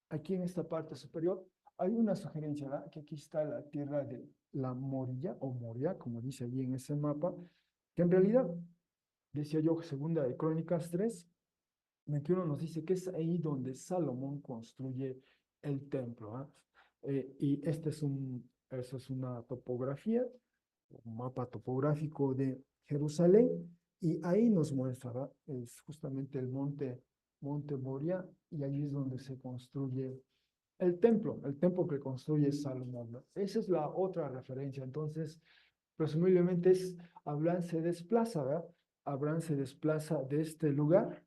aquí en esta parte superior, hay una sugerencia, ¿verdad? Que aquí está la tierra de la Morilla, o Moria, como dice allí en ese mapa, que en realidad, decía yo, segunda de Crónicas 3:21 nos dice que es ahí donde Salomón construye el templo. Y esa es una topografía, un mapa topográfico de Jerusalén, y ahí nos muestra, ¿verdad? Es justamente el monte Moria, y allí es donde se construye el templo que construye Salomón, ¿no? Esa es la otra referencia. Entonces, presumiblemente Abraham se desplaza, ¿verdad? Abraham se desplaza de este lugar,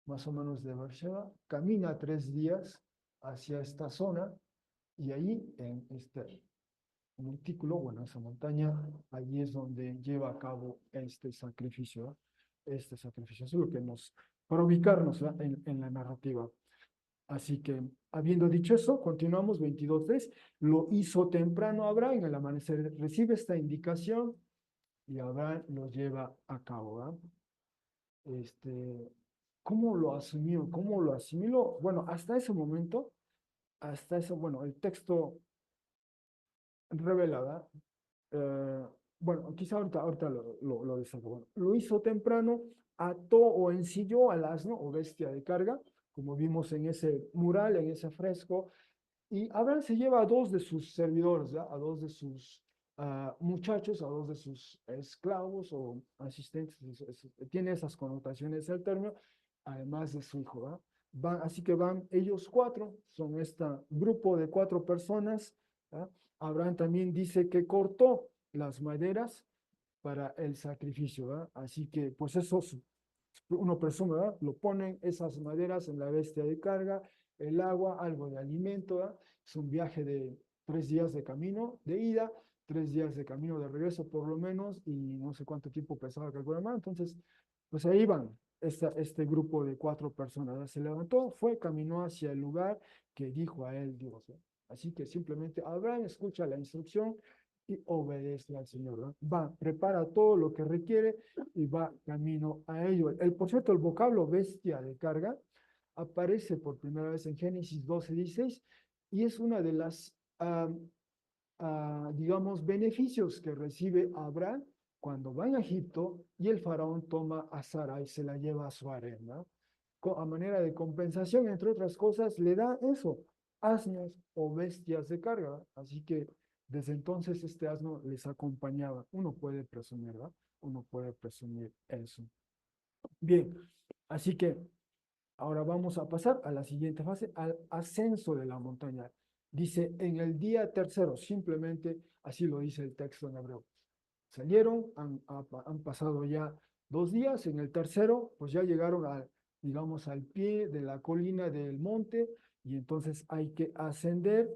más o menos de Beersheba, camina 3 días hacia esta zona, y ahí en este montículo, bueno, esa montaña, allí es donde lleva a cabo este sacrificio, ¿verdad? Este sacrificio. Eso es lo que para ubicarnos, ¿verdad? En la narrativa. Así que, habiendo dicho eso, continuamos 22:3. Lo hizo temprano Abraham, al amanecer recibe esta indicación y Abraham lo lleva a cabo, ¿verdad? Este, ¿Cómo lo asumió? ¿Cómo lo asimiló? Bueno, hasta ese momento, bueno, el texto revela, ¿verdad? Bueno, quizá ahorita lo destaco. Bueno, lo hizo temprano, ató o ensilló al asno o bestia de carga, como vimos en ese mural, en ese fresco, y Abraham se lleva a 2 de sus servidores, ¿verdad? A 2 de sus muchachos, a 2 de sus esclavos o asistentes, tiene esas connotaciones el término, además de su hijo, ¿verdad? Así que van ellos 4, son este grupo de 4 personas, ¿verdad? Abraham también dice que cortó las maderas para el sacrificio, ¿verdad? Así que, pues eso uno presume, ¿verdad? Lo ponen esas maderas en la bestia de carga, el agua, algo de alimento, ¿verdad? Es un viaje de 3 días de camino de ida, 3 días de camino de regreso por lo menos, y no sé cuánto tiempo pesaba calcular más. Entonces, pues ahí van, este grupo de 4 personas, ¿verdad? Se levantó, fue, caminó hacia el lugar que dijo a él Dios, ¿verdad? Así que simplemente Abraham escucha la instrucción y obedece al Señor, ¿verdad? Va, prepara todo lo que requiere y va camino a ello. Por cierto, el vocablo bestia de carga aparece por primera vez en Génesis 12:16 y es una de las, digamos, beneficios que recibe Abraham cuando va a Egipto y el faraón toma a Sara y se la lleva a su harem, a manera de compensación, entre otras cosas, le da eso, asnos o bestias de carga. Así que desde entonces este asno les acompañaba. Uno puede presumir, ¿verdad? Uno puede presumir eso. Bien, así que ahora vamos a pasar a la siguiente fase, al ascenso de la montaña. Dice, en el día tercero, simplemente así lo dice el texto en hebreo. Salieron, han pasado ya 2 días, en el tercero, pues ya llegaron digamos, al pie de la colina del monte, y entonces hay que ascender.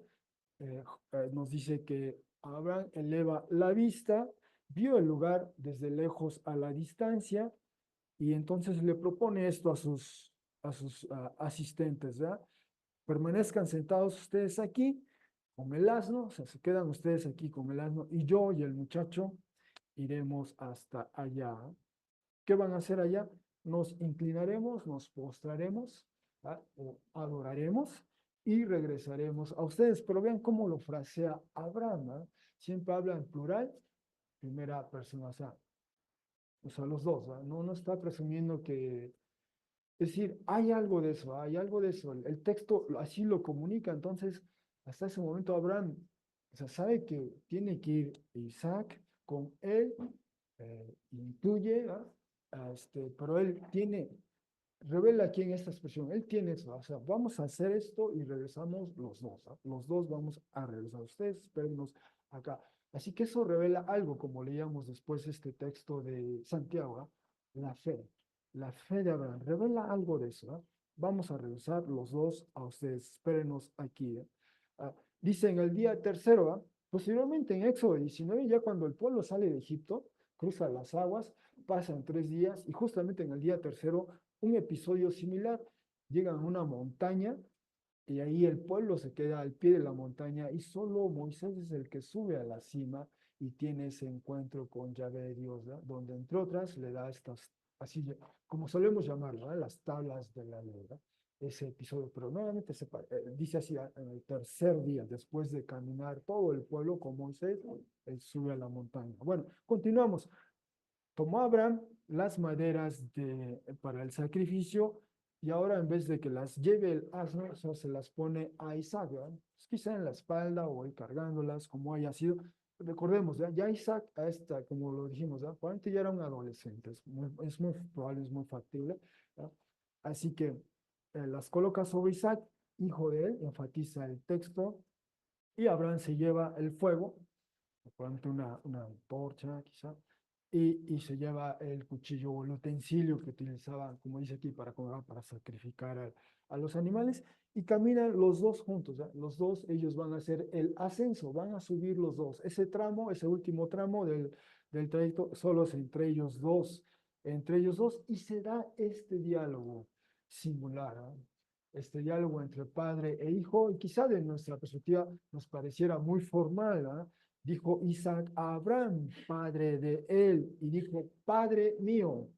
Nos dice que Abraham eleva la vista vio el lugar desde lejos a la distancia y entonces le propone esto a sus asistentes, ¿ya? Permanezcan sentados ustedes aquí con el asno, o sea, se quedan ustedes aquí con el asno y yo y el muchacho iremos hasta allá. ¿Qué van a hacer allá? Nos inclinaremos, nos postraremos, ¿ah? O adoraremos y regresaremos a ustedes. Pero vean cómo lo frasea Abraham, ¿ah? Siempre habla en plural, primera persona, o sea, los dos, ¿ah? No está presumiendo que, es decir, hay algo de eso, hay algo de eso. El texto así lo comunica, entonces, hasta ese momento Abraham, o sea, sabe que tiene que ir Isaac con él, incluye, ¿ah? Pero él tiene, revela aquí en esta expresión, él tiene eso, o sea, vamos a hacer esto y regresamos los dos, ¿ah? Los dos vamos a regresar, ustedes espérennos acá. Así que eso revela algo, como leíamos después este texto de Santiago, ¿ah? La fe, la fe de Abraham, revela algo de eso, ¿ah? Vamos a regresar los dos a ustedes, espérenos aquí, ¿eh? Dice en el día tercero, ¿ah? Posteriormente en Éxodo 19, ya cuando el pueblo sale de Egipto, cruza las aguas, pasan 3 días y justamente en el día tercero un episodio similar. Llegan a una montaña y ahí el pueblo se queda al pie de la montaña y solo Moisés es el que sube a la cima y tiene ese encuentro con Yahvé de Dios, ¿no? Donde entre otras le da estas, así como solemos llamarlo, ¿no? Las tablas de la ley, ¿no? Ese episodio, pero nuevamente dice así, en el tercer día, después de caminar todo el pueblo con Moisés, él sube a la montaña. Bueno, continuamos. Tomó Abraham las maderas para el sacrificio y ahora en vez de que las lleve el asno, o sea, se las pone a Isaac, ¿verdad? Pues quizá en la espalda o él cargándolas, como haya sido. Recordemos, ya Isaac, a esta, como lo dijimos, ¿verdad? Probablemente ya era un adolescente, es muy probable, es muy factible, ¿verdad? Así que las coloca sobre Isaac, hijo de él, enfatiza el texto, y Abraham se lleva el fuego, probablemente una antorcha, quizá, y se lleva el cuchillo o el utensilio que utilizaban, como dice aquí, para sacrificar a los animales, y caminan los dos juntos, ¿eh? Los dos, ellos van a hacer el ascenso, van a subir los dos. Ese tramo, ese último tramo del trayecto, solo es entre ellos dos, y se da este diálogo singular, ¿eh? Este diálogo entre padre e hijo, y quizá de nuestra perspectiva nos pareciera muy formal, ¿eh? Dijo Isaac a Abraham, padre de él, y dijo, Padre mío.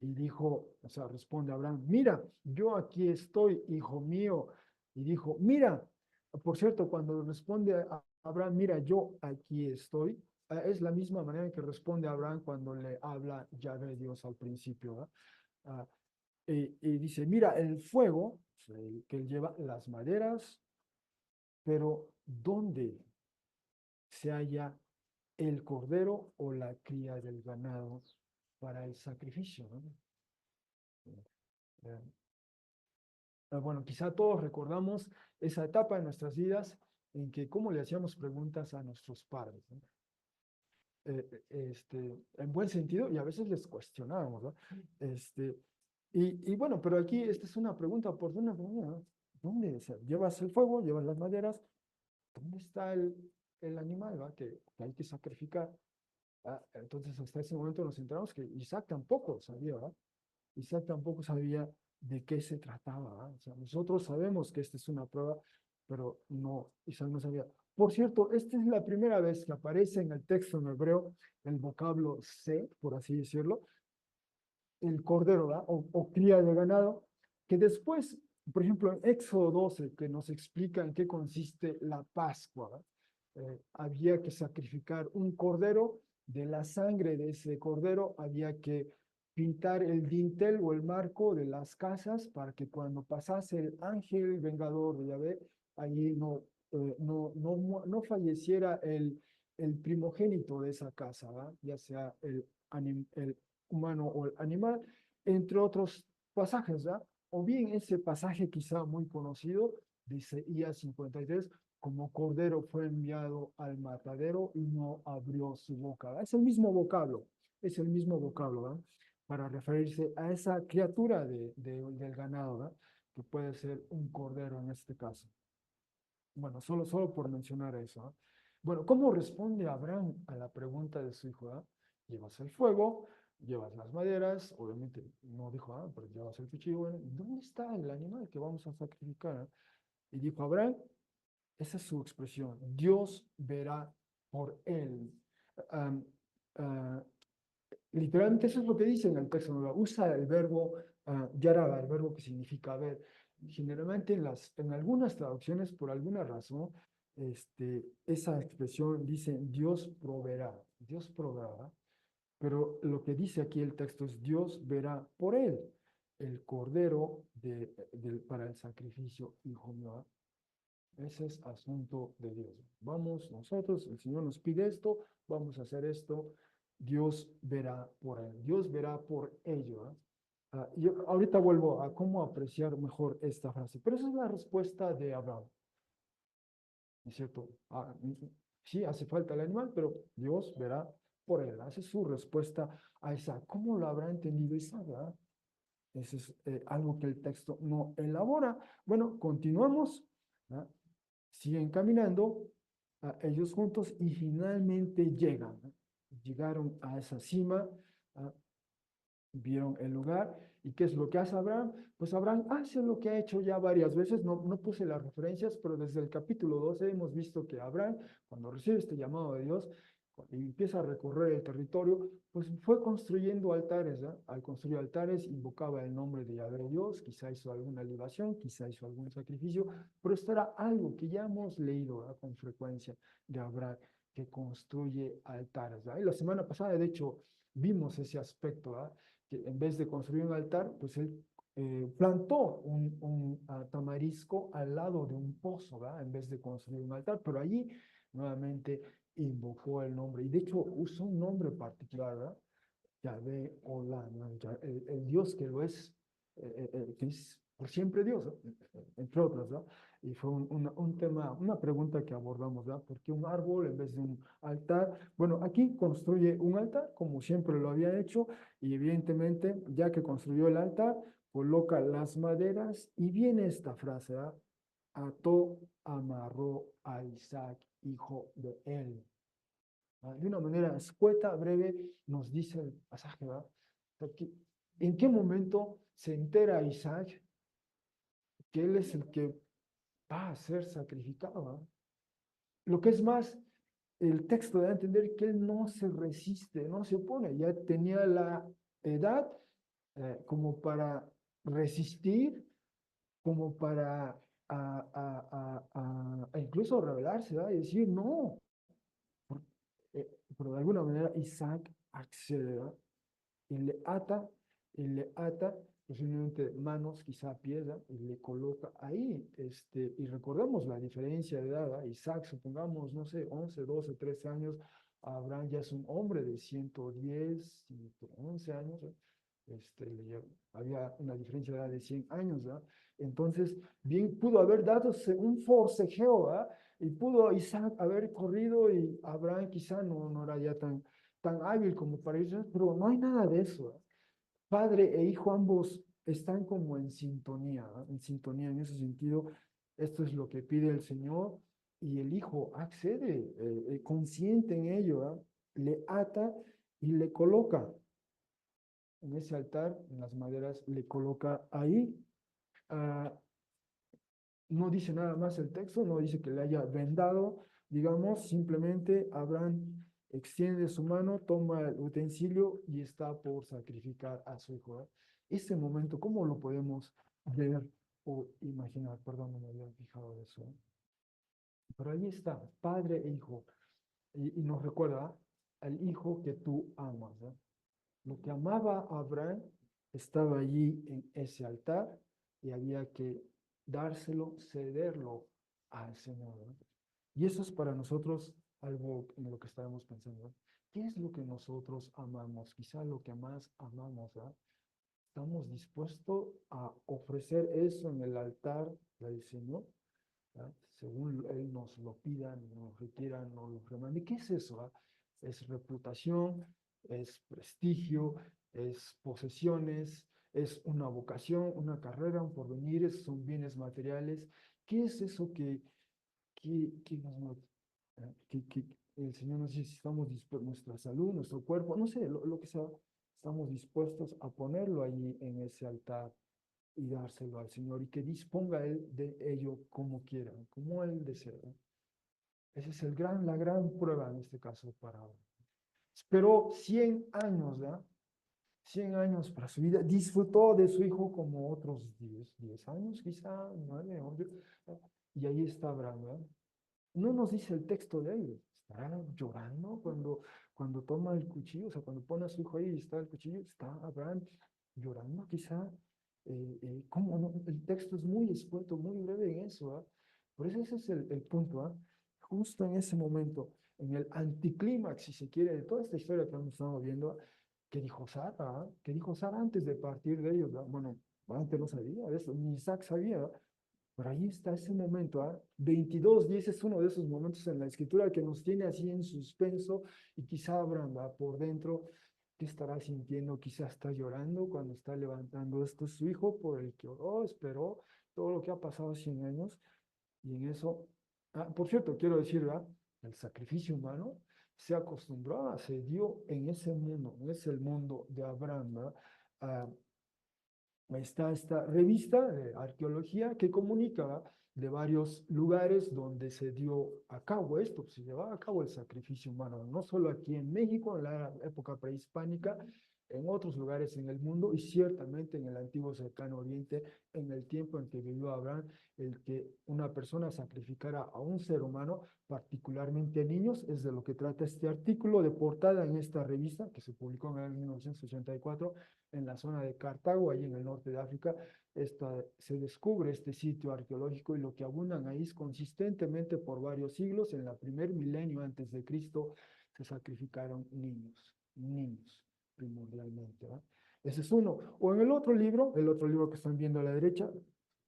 Y dijo, o sea, responde Abraham, mira, yo aquí estoy, hijo mío. Y dijo, mira, por cierto, cuando responde a Abraham, mira, yo aquí estoy, es la misma manera que responde Abraham cuando le habla Yahvé Dios al principio, ¿eh? Ah, y dice, mira, el fuego, que él lleva las maderas, pero ¿dónde se halla el cordero o la cría del ganado para el sacrificio, ¿no? Eh, bueno, quizá todos recordamos esa etapa de nuestras vidas en que cómo le hacíamos preguntas a nuestros padres, ¿no? En buen sentido, y a veces les cuestionábamos, ¿no? Bueno, pero aquí esta es una pregunta oportuna, ¿no? ¿Dónde? O sea, llevas el fuego, llevas las maderas, ¿dónde está el animal, ¿va? Que hay que sacrificar? Entonces, hasta ese momento nos enteramos que Isaac tampoco sabía, ¿verdad? Isaac tampoco sabía de qué se trataba, ¿verdad? O sea, nosotros sabemos que esta es una prueba, pero no, Isaac no sabía. Por cierto, esta es la primera vez que aparece en el texto en hebreo el vocablo se, por así decirlo, el cordero, ¿verdad? O cría de ganado, que después, por ejemplo, en Éxodo 12, que nos explica en qué consiste la Pascua, ¿verdad? Había que sacrificar un cordero, de la sangre de ese cordero había que pintar el dintel o el marco de las casas para que cuando pasase el ángel vengador de Yahvé, allí no falleciera el primogénito de esa casa, ¿verdad? Ya sea el humano o el animal, entre otros pasajes, ¿verdad? O bien ese pasaje quizá muy conocido de Isaías 53, como cordero fue enviado al matadero y no abrió su boca, ¿verdad? Es el mismo vocablo, ¿verdad? Para referirse a esa criatura del ganado, ¿verdad? Que puede ser un cordero en este caso. Bueno, solo por mencionar eso, ¿no? Bueno, ¿cómo responde Abraham a la pregunta de su hijo? Llevas el fuego, llevas las maderas, obviamente no dijo, pero llevas el cuchillo, bueno, ¿dónde está el animal que vamos a sacrificar? Y dijo Abraham, esa es su expresión, Dios verá por él. Um, uh, Literalmente eso es lo que dice en el texto, ¿no? Usa el verbo yaraba, el verbo que significa ver. Generalmente en algunas traducciones, por alguna razón, esa expresión dice Dios proveerá, pero lo que dice aquí el texto es Dios verá por él el cordero para el sacrificio, hijo mío. Ese es asunto de Dios. Vamos nosotros, el Señor nos pide esto, vamos a hacer esto, Dios verá por él, Dios verá por ello. Yo ahorita vuelvo a cómo apreciar mejor esta frase, pero esa es la respuesta de Abraham, ¿no es cierto? Sí, hace falta el animal, pero Dios verá por él. Esa es su respuesta a Isaac. ¿Cómo lo habrá entendido Isaac? Eso es algo que el texto no elabora. Bueno, continuamos. ¿Ah? Siguen caminando ellos juntos y finalmente llegan. Llegaron a esa cima, ¿ah? Vieron el lugar. ¿Y qué es lo que hace Abraham? Pues Abraham hace lo que ha hecho ya varias veces. No puse las referencias, pero desde el capítulo 12 hemos visto que Abraham, cuando recibe este llamado de Dios y empieza a recorrer el territorio, pues fue construyendo altares. Al construir altares invocaba el nombre de Yahvé Dios, quizá hizo alguna libación, quizá hizo algún sacrificio, pero esto era algo que ya hemos leído con frecuencia de Abraham, que construye altares. Y la semana pasada, de hecho, vimos ese aspecto, que en vez de construir un altar, pues él plantó un tamarisco al lado de un pozo, ¿verdad? En vez de construir un altar, pero allí nuevamente invocó el nombre, y de hecho usó un nombre particular, ¿verdad? Yahvé Olá, ¿no? El Dios que es por siempre Dios, ¿no? Entre otras, ¿no? Y fue un tema, una pregunta que abordamos, ¿verdad? ¿Por qué un árbol en vez de un altar? Bueno, aquí construye un altar, como siempre lo había hecho, y evidentemente, ya que construyó el altar, coloca las maderas, y viene esta frase, ¿verdad? Ató, amarró a Isaac, hijo de él. De una manera escueta, breve, nos dice el pasaje, ¿verdad? ¿En qué momento se entera Isaac que él es el que va a ser sacrificado? ¿Verdad? Lo que es más, el texto da a entender que él no se resiste, no se opone, ya tenía la edad como para resistir, como para incluso rebelarse, ¿verdad? Y decir, no, por- pero de alguna manera Isaac accede, ¿verdad? Y le ata, posiblemente manos, quizá pies, y le coloca ahí. Y recordemos la diferencia de edad. Isaac, supongamos, no sé, 11 12 13 años. Abraham ya es un hombre de 110 111 años. Había una diferencia de edad de 100 años. ¿Verdad? Entonces, bien pudo haber dado un forcejeo, ¿verdad? Y pudo Isaac haber corrido, y Abraham quizá no era ya tan hábil como para ellos, pero no hay nada de eso. Padre e hijo ambos están como en sintonía, ¿no? En sintonía en ese sentido. Esto es lo que pide el Señor, y el hijo accede, consciente en ello, ¿no? Le ata y le coloca en ese altar, en las maderas, le coloca ahí. Ah, no dice nada más el texto, no dice que le haya vendado, digamos, simplemente Abraham extiende su mano, toma el utensilio y está por sacrificar a su hijo. Ese momento, ¿cómo lo podemos ver o imaginar? Perdón, no me había fijado de eso. Pero ahí está, padre e hijo, y nos recuerda al hijo que tú amas. Lo que amaba Abraham estaba allí en ese altar, y había que dárselo, cederlo al Señor. ¿No? Y eso es para nosotros algo en lo que estábamos pensando. ¿No? ¿Qué es lo que nosotros amamos? Quizá lo que más amamos. ¿verdad? Estamos dispuestos a ofrecer eso en el altar del Señor, ¿verdad? Según Él nos lo pida, nos lo requiera, nos lo remande. ¿Qué es eso? ¿verdad? Es reputación, es prestigio, es posesiones, es una vocación, una carrera, un porvenir, son bienes materiales. ¿Qué es eso que nos mueve? que el Señor nos dice si estamos dispuestos, nuestra salud, nuestro cuerpo, no sé, lo que sea, estamos dispuestos a ponerlo ahí en ese altar y dárselo al Señor y que disponga Él de ello como quiera, como Él desea. Esa es la gran prueba en este caso para Abraham. Esperó 100 años, ¿verdad? 100 años para su vida, disfrutó de su hijo como otros 10 años, quizá 9, 11, y ahí está Abraham, ¿verdad? No nos dice el texto de él, estará llorando cuando toma el cuchillo, o sea, cuando pone a su hijo ahí y está el cuchillo, está Abraham llorando quizá. ¿Cómo no? El texto es muy escueto, muy breve en eso, ¿ah? Por eso ese es el punto, ¿ah? Justo en ese momento, en el anticlímax, si se quiere, de toda esta historia que estamos viendo, ¿qué dijo Sara? ¿Ah? ¿Qué dijo Sara antes de partir de ellos? ¿Ah? Bueno, antes no sabía de eso, ni Isaac sabía, ¿ah? Pero ahí está ese momento, ¿ah? 22:10 es uno de esos momentos en la escritura que nos tiene así en suspenso y quizá Abraham va por dentro, ¿qué estará sintiendo? Quizá está llorando cuando está levantando esto su hijo por el que oró, esperó, todo lo que ha pasado 100 años y en eso, por cierto, quiero decir, ¿verdad? El sacrificio humano se acostumbraba, se dio en ese mundo, es el mundo de Abraham, ¿verdad? Ah, está esta revista de arqueología que comunica de varios lugares donde se dio a cabo esto, se llevaba a cabo el sacrificio humano, no solo aquí en México, en la época prehispánica, en otros lugares en el mundo y ciertamente en el antiguo cercano oriente, en el tiempo en que vivió Abraham, el que una persona sacrificara a un ser humano, particularmente niños, es de lo que trata este artículo de portada en esta revista que se publicó en el 1984 en la zona de Cartago, ahí en el norte de África. Se descubre este sitio arqueológico y lo que abundan ahí es consistentemente por varios siglos, en la primer milenio antes de Cristo, se sacrificaron niños primordialmente, ¿verdad? Ese es uno. O en el otro libro que están viendo a la derecha,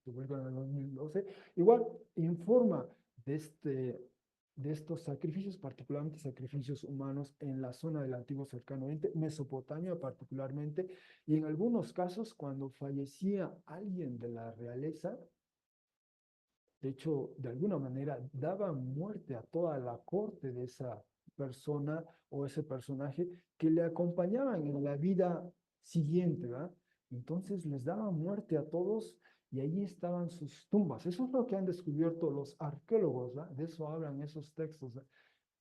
publicado en el 2012, igual informa de de estos sacrificios, particularmente sacrificios humanos en la zona del antiguo cercano oriente, Mesopotamia particularmente, y en algunos casos cuando fallecía alguien de la realeza, de hecho, de alguna manera daba muerte a toda la corte de esa persona o ese personaje que le acompañaban en la vida siguiente, ¿verdad? Entonces les daba muerte a todos y ahí estaban sus tumbas. Eso es lo que han descubierto los arqueólogos, ¿verdad? De eso hablan esos textos, ¿verdad?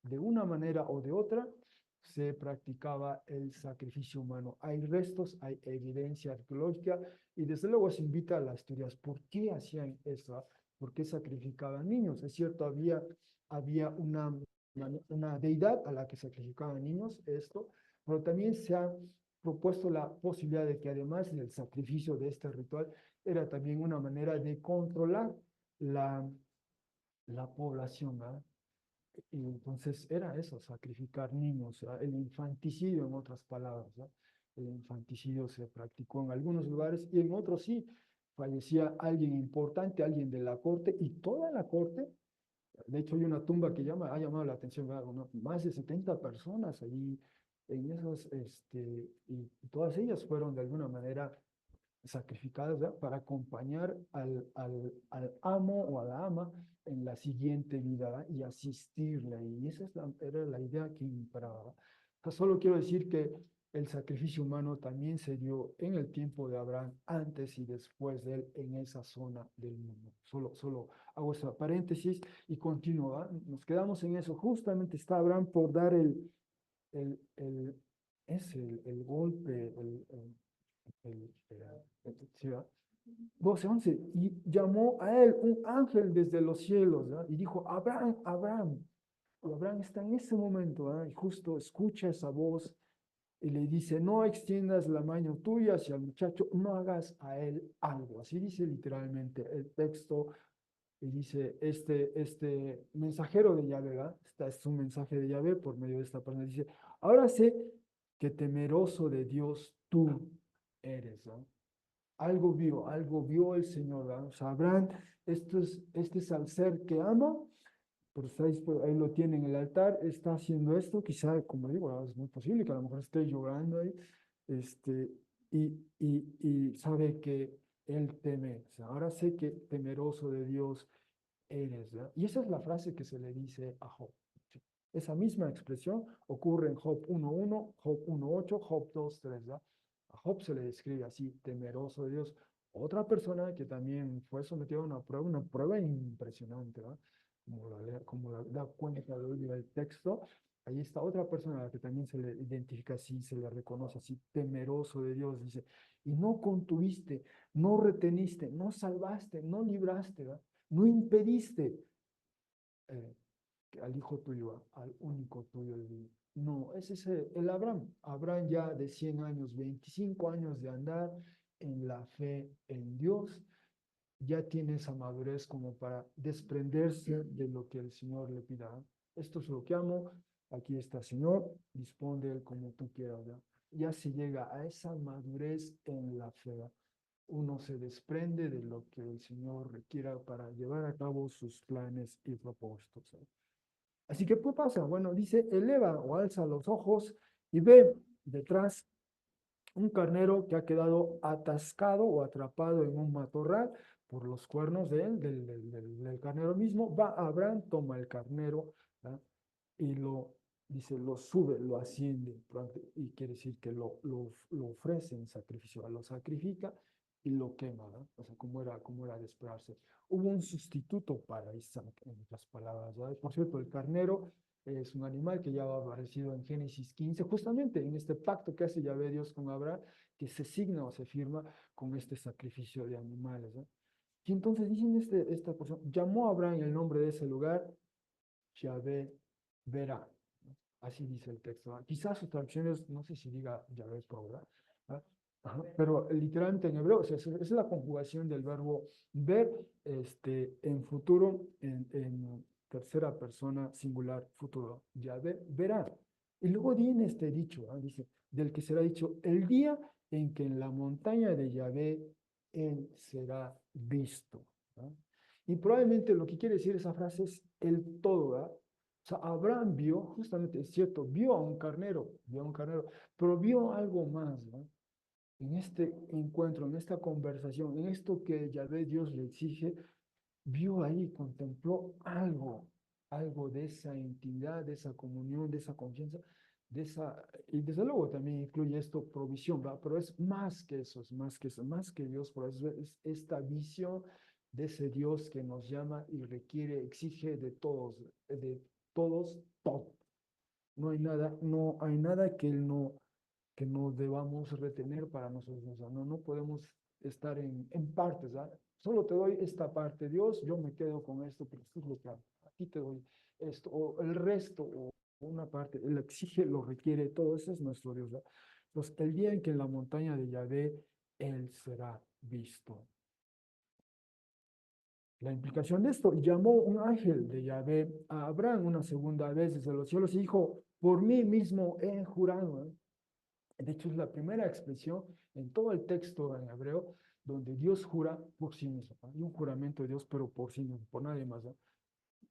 De una manera o de otra se practicaba el sacrificio humano. Hay restos, hay evidencia arqueológica y desde luego se invita a las teorías. ¿Por qué hacían eso? ¿Por qué sacrificaban niños? Es cierto, había una deidad a la que sacrificaban niños, esto, pero también se ha propuesto la posibilidad de que además del sacrificio de este ritual, era también una manera de controlar la, la población, ¿verdad? Y entonces era eso, sacrificar niños, ¿verdad? El infanticidio en otras palabras, ¿verdad? El infanticidio se practicó en algunos lugares y en otros sí, fallecía alguien importante, alguien de la corte y toda la corte. De hecho, hay una tumba que ha llamado la atención, ¿verdad? Más de 70 personas allí en esas, y todas ellas fueron de alguna manera sacrificadas, ¿verdad? Para acompañar al amo o a la ama en la siguiente vida, ¿verdad? Y asistirle. Y esa era la idea que imperaba. O sea, solo quiero decir que el sacrificio humano también se dio en el tiempo de Abraham, antes y después de él, en esa zona del mundo. Solo hago esa paréntesis y continúo, ¿verdad? Nos quedamos en eso. Justamente está Abraham por dar el, el, el golpe, sí, ¿verdad? 12, 11, y llamó a él un ángel desde los cielos, ¿verdad? Y dijo, Abraham, Abraham. Y Abraham está en ese momento, ¿verdad? Y justo escucha esa voz y le dice, no extiendas la mano tuya hacia el muchacho, no hagas a él algo. Así dice literalmente el texto, y dice, este mensajero de Yahvé, ¿verdad? Este es un mensaje de Yahvé por medio de esta persona. Dice, ahora sé que temeroso de Dios tú eres, ¿no? Algo vio el Señor, ¿verdad? Sabrán, este es al ser que ama, pero ahí lo tiene en el altar, está haciendo esto, quizá, como digo, ¿verdad? Es muy posible que a lo mejor esté llorando ahí, este, y sabe que él teme, o sea, ahora sé que temeroso de Dios eres, ¿verdad? Y esa es la frase que se le dice a Job. Esa misma expresión ocurre en Job 1:1, Job 1:8, Job 2:3, ¿verdad? A Job se le describe así, temeroso de Dios. Otra persona que también fue sometida a una prueba impresionante, ¿verdad? Como la da cuenta del texto, ahí está otra persona a la que también se le identifica así, se le reconoce así, temeroso de Dios, dice, y no contuviste, no reteniste, no salvaste, no libraste, ¿verdad? No impediste eh, al hijo tuyo, al único tuyo de vida. No, ese es el Abraham. Abraham ya de 100 años, 25 años de andar en la fe en Dios, ya tiene esa madurez como para desprenderse de lo que el Señor le pida. Esto es lo que amo. Aquí está, Señor, dispón de él como tú quieras. ¿verdad? Ya se llega a esa madurez en la fe. ¿verdad? Uno se desprende de lo que el Señor requiera para llevar a cabo sus planes y propósitos. ¿verdad? Así que, ¿qué pasa? Bueno, dice, eleva o alza los ojos y ve detrás un carnero que ha quedado atascado o atrapado en un matorral por los cuernos de él, del carnero mismo. Va Abraham, toma el carnero, ¿verdad? Y dice, lo sube, lo asciende, y quiere decir que lo ofrece en sacrificio, lo sacrifica y lo quema, ¿verdad? O sea, como era de esperarse. Hubo un sustituto para Isaac, en otras palabras, ¿verdad? Por cierto, el carnero es un animal que ya ha aparecido en Génesis 15, justamente en este pacto que hace Yahvé Dios con Abraham, que se signa o se firma con este sacrificio de animales, ¿no? Y entonces dicen esta porción, llamó a Abraham el nombre de ese lugar, Yahvé verá. ¿no? Así dice el texto. ¿no? Quizás sus traducciones, no sé si diga Yahvé probará, ¿no? Ajá, pero literalmente en hebreo, o sea, es la conjugación del verbo ver en futuro, en tercera persona singular futuro. Yahvé verá. Y luego viene este dicho, ¿no? Dice, del que será dicho, el día en que en la montaña de Yahvé él será visto. ¿no? Y probablemente lo que quiere decir esa frase es el todo, ¿verdad? O sea, Abraham vio, justamente es cierto, vio a un carnero, pero vio algo más, ¿no? En este encuentro, en esta conversación, en esto que Yahvé Dios le exige, vio ahí, contempló algo de esa intimidad, de esa comunión, de esa confianza, y desde luego también incluye esto provisión, ¿verdad? Pero es más que eso, es más que eso, más que Dios, por eso es esta visión de ese Dios que nos llama y requiere, exige de todos, todo. No hay nada que no debamos retener para nosotros. O sea, no podemos estar en partes. ¿verdad? Solo te doy esta parte, Dios, yo me quedo con esto, pero esto es lo que hago. Aquí te doy esto, o el resto, o una parte, Él exige, lo requiere, todo eso es nuestro Dios. ¿verdad? Entonces, el día en que en la montaña de Yahvé, Él será visto. La implicación de esto, llamó un ángel de Yahvé a Abraham una segunda vez desde los cielos y dijo, por mí mismo he jurado. De hecho, es la primera expresión en todo el texto en hebreo donde Dios jura por sí mismo. ¿no? Y un juramento de Dios, pero por sí mismo, por nadie más. ¿no?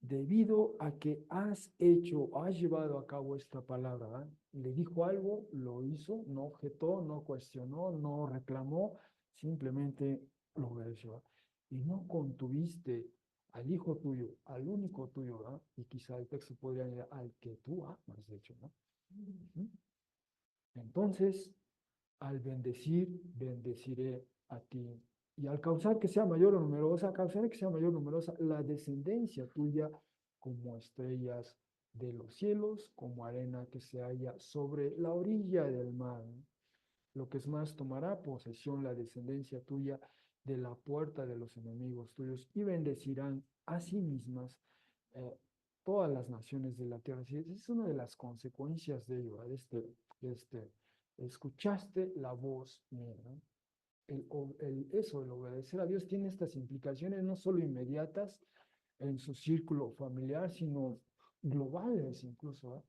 Debido a que has hecho, has llevado a cabo esta palabra, ¿verdad? Le dijo algo, lo hizo, no objetó, no cuestionó, no reclamó, simplemente lo obedeció. Y no contuviste al hijo tuyo, al único tuyo, ¿verdad? Y quizá el texto podría añadir al que tú amas, de hecho, ¿no? ¿Mm? Entonces, al bendecir, bendeciré a ti. Y al causar que sea mayor o numerosa, causaré que sea mayor o numerosa la descendencia tuya como estrellas de los cielos, como arena que se halla sobre la orilla del mar. Lo que es más, tomará posesión la descendencia tuya de la puerta de los enemigos tuyos y bendecirán a sí mismas eh, todas las naciones de la tierra. Esa es una de las consecuencias de ello, escuchaste la voz mía. ¿no? El obedecer a Dios tiene estas implicaciones no solo inmediatas en su círculo familiar, sino globales incluso. ¿eh?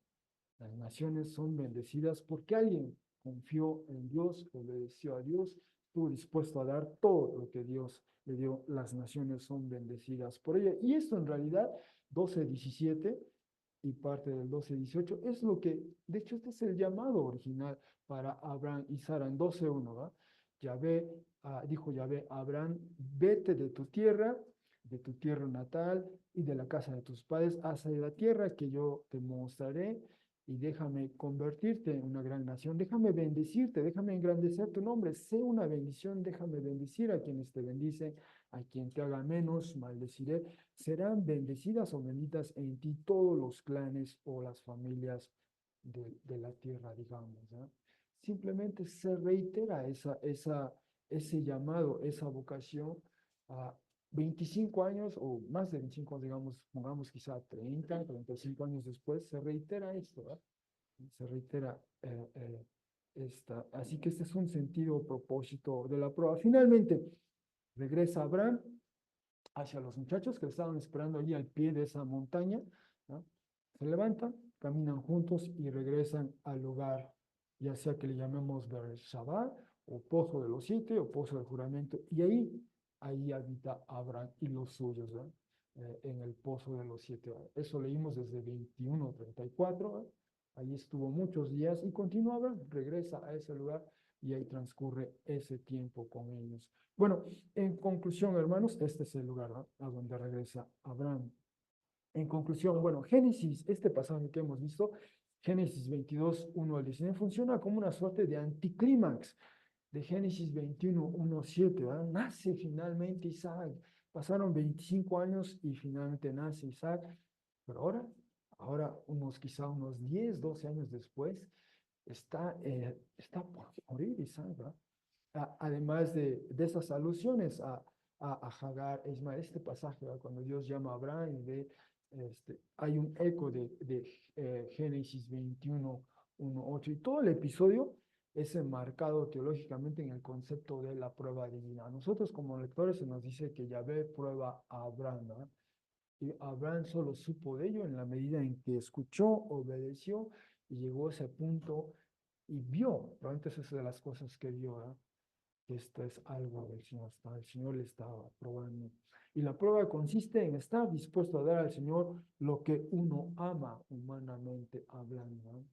Las naciones son bendecidas porque alguien confió en Dios, obedeció a Dios, estuvo dispuesto a dar todo lo que Dios le dio. Las naciones son bendecidas por ella. Y esto en realidad, 12:17 y parte del 12:18, es lo que, de hecho, este es el llamado original para Abraham y Sara en 12:1, ¿va? Yahvé, dijo Yahvé a Abraham, vete de tu tierra, de tu tierra natal y de la casa de tus padres hacia la tierra que yo te mostraré y déjame convertirte en una gran nación, déjame bendecirte, déjame engrandecer tu nombre, sé una bendición, déjame bendecir a quienes te bendicen, a quien te haga menos, maldeciré, serán bendecidas o benditas en ti todos los clanes o las familias de la tierra, digamos, ¿no? Simplemente se reitera ese llamado, esa vocación a 25 años o más de 25, digamos, pongamos quizá 35 años después, se reitera esto, ¿verdad? Se reitera esta. Así que este es un sentido propósito de la prueba. Finalmente, regresa Abraham hacia los muchachos que estaban esperando allí al pie de esa montaña, ¿no? Se levantan, caminan juntos y regresan al lugar, ya sea que le llamemos Beer-Shabá, o Pozo de los Siete, o Pozo del Juramento, y ahí habita Abraham y los suyos, ¿no? En el Pozo de los Siete. Eso leímos desde 21:34, ¿no? Ahí estuvo muchos días y continúa Abraham, regresa a ese lugar y ahí transcurre ese tiempo con ellos. Bueno, en conclusión, hermanos, este es el lugar, ¿no?, a donde regresa Abraham. En conclusión, bueno, Génesis, este pasaje que hemos visto, Génesis 22, 1 al 19, funciona como una suerte de anticlímax de Génesis 21, 1, 7, ¿verdad? Nace finalmente Isaac. Pasaron 25 años y finalmente nace Isaac, pero ahora quizá unos 10, 12 años después, está por morir Isaac, ¿verdad? Además de esas alusiones a Hagar e Ismael, este pasaje, ¿verdad?, cuando Dios llama a Abraham y hay un eco de Génesis 21, 1, 8, y todo el episodio es enmarcado teológicamente en el concepto de la prueba divina. A nosotros como lectores se nos dice que Yahvé prueba a Abraham, ¿verdad? Y Abraham solo supo de ello en la medida en que escuchó, obedeció y llegó a ese punto y vio, realmente esa es de las cosas que vio, ¿verdad?, que esto es algo del Señor, el Señor le estaba probando. Y la prueba consiste en estar dispuesto a dar al Señor lo que uno ama humanamente hablando, ¿no?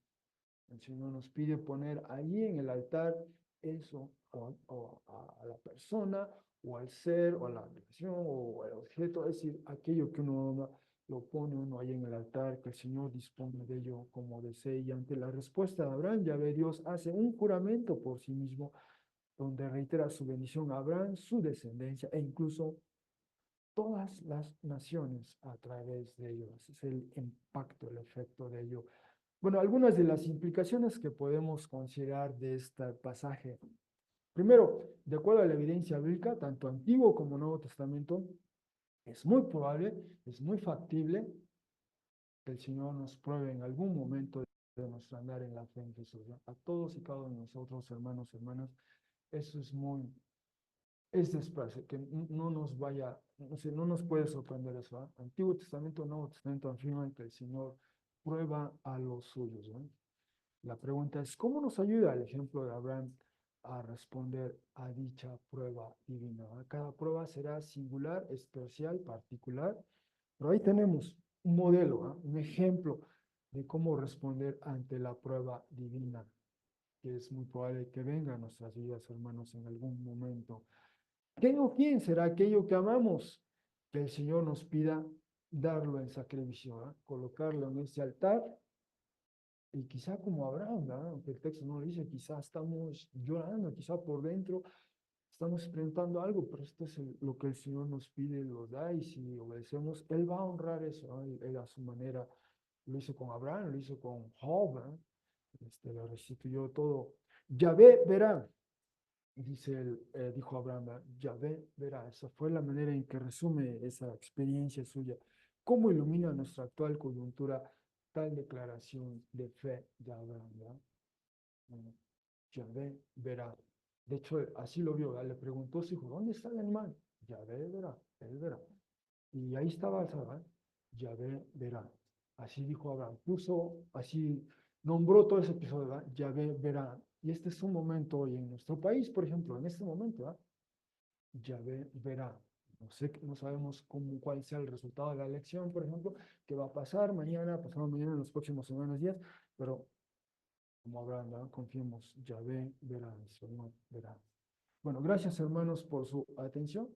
El Señor nos pide poner allí en el altar eso, o a la persona, o al ser, o a la relación, o al objeto, es decir, aquello que uno ama, lo pone uno ahí en el altar, que el Señor dispone de ello como desee. Y ante la respuesta de Abraham, ya ve, Dios hace un juramento por sí mismo, donde reitera su bendición a Abraham, su descendencia, e incluso todas las naciones a través de ellos. Es el impacto, el efecto de ello. Bueno, algunas de las implicaciones que podemos considerar de este pasaje. Primero, de acuerdo a la evidencia bíblica, tanto Antiguo como Nuevo Testamento, es muy probable, es muy factible que el Señor nos pruebe en algún momento de nuestro andar en la fe en Jesús, ¿no? A todos y cada uno de nosotros, hermanos, hermanas, eso es despacio, que no nos vaya, no sé, no nos puede sorprender eso, ¿eh? Antiguo Testamento, Nuevo Testamento afirman que el Señor prueba a los suyos, ¿no? La pregunta es, ¿cómo nos ayuda el ejemplo de Abraham a responder a dicha prueba divina? Cada prueba será singular, especial, particular, pero ahí tenemos un modelo, ¿eh?, un ejemplo de cómo responder ante la prueba divina, que es muy probable que venga a nuestras vidas, hermanos, en algún momento. ¿Qué o quién será aquello que amamos? Que el Señor nos pida darlo en sacrificio, ¿eh?, colocarlo en ese altar. Y quizá como Abraham, ¿verdad?, aunque el texto no lo dice, quizá estamos llorando, quizá por dentro estamos experimentando algo, pero esto es lo que el Señor nos pide, lo da, y si obedecemos, Él va a honrar eso, ¿no? Él a su manera lo hizo con Abraham, lo hizo con Job, ¿verdad? Le restituyó todo. Yahvé verá, dijo Abraham, ¿verdad? Yahvé verá. Esa fue la manera en que resume esa experiencia suya. ¿Cómo ilumina nuestra actual coyuntura tal declaración de fe de Abraham, ¿verdad? Yahvé verá. De hecho, así lo vio, ¿verdad? Le preguntó a su hijo, ¿dónde está el animal? Yahvé verá, él verá. Y ahí estaba, ¿verdad? Yahvé verá. Así dijo Abraham. Así nombró todo ese episodio, ¿verdad? Yahvé verá. Y este es un momento hoy en nuestro país, por ejemplo, en este momento, ¿verdad? Yahvé verá. No sé, no sabemos cuál sea el resultado de la elección, por ejemplo, qué va a pasar mañana, pasado mañana, en los próximos semanas, días, pero como Abraham, ¿verdad?, confiemos, Yahvé verá, el Señor verá. Bueno, gracias, hermanos, por su atención.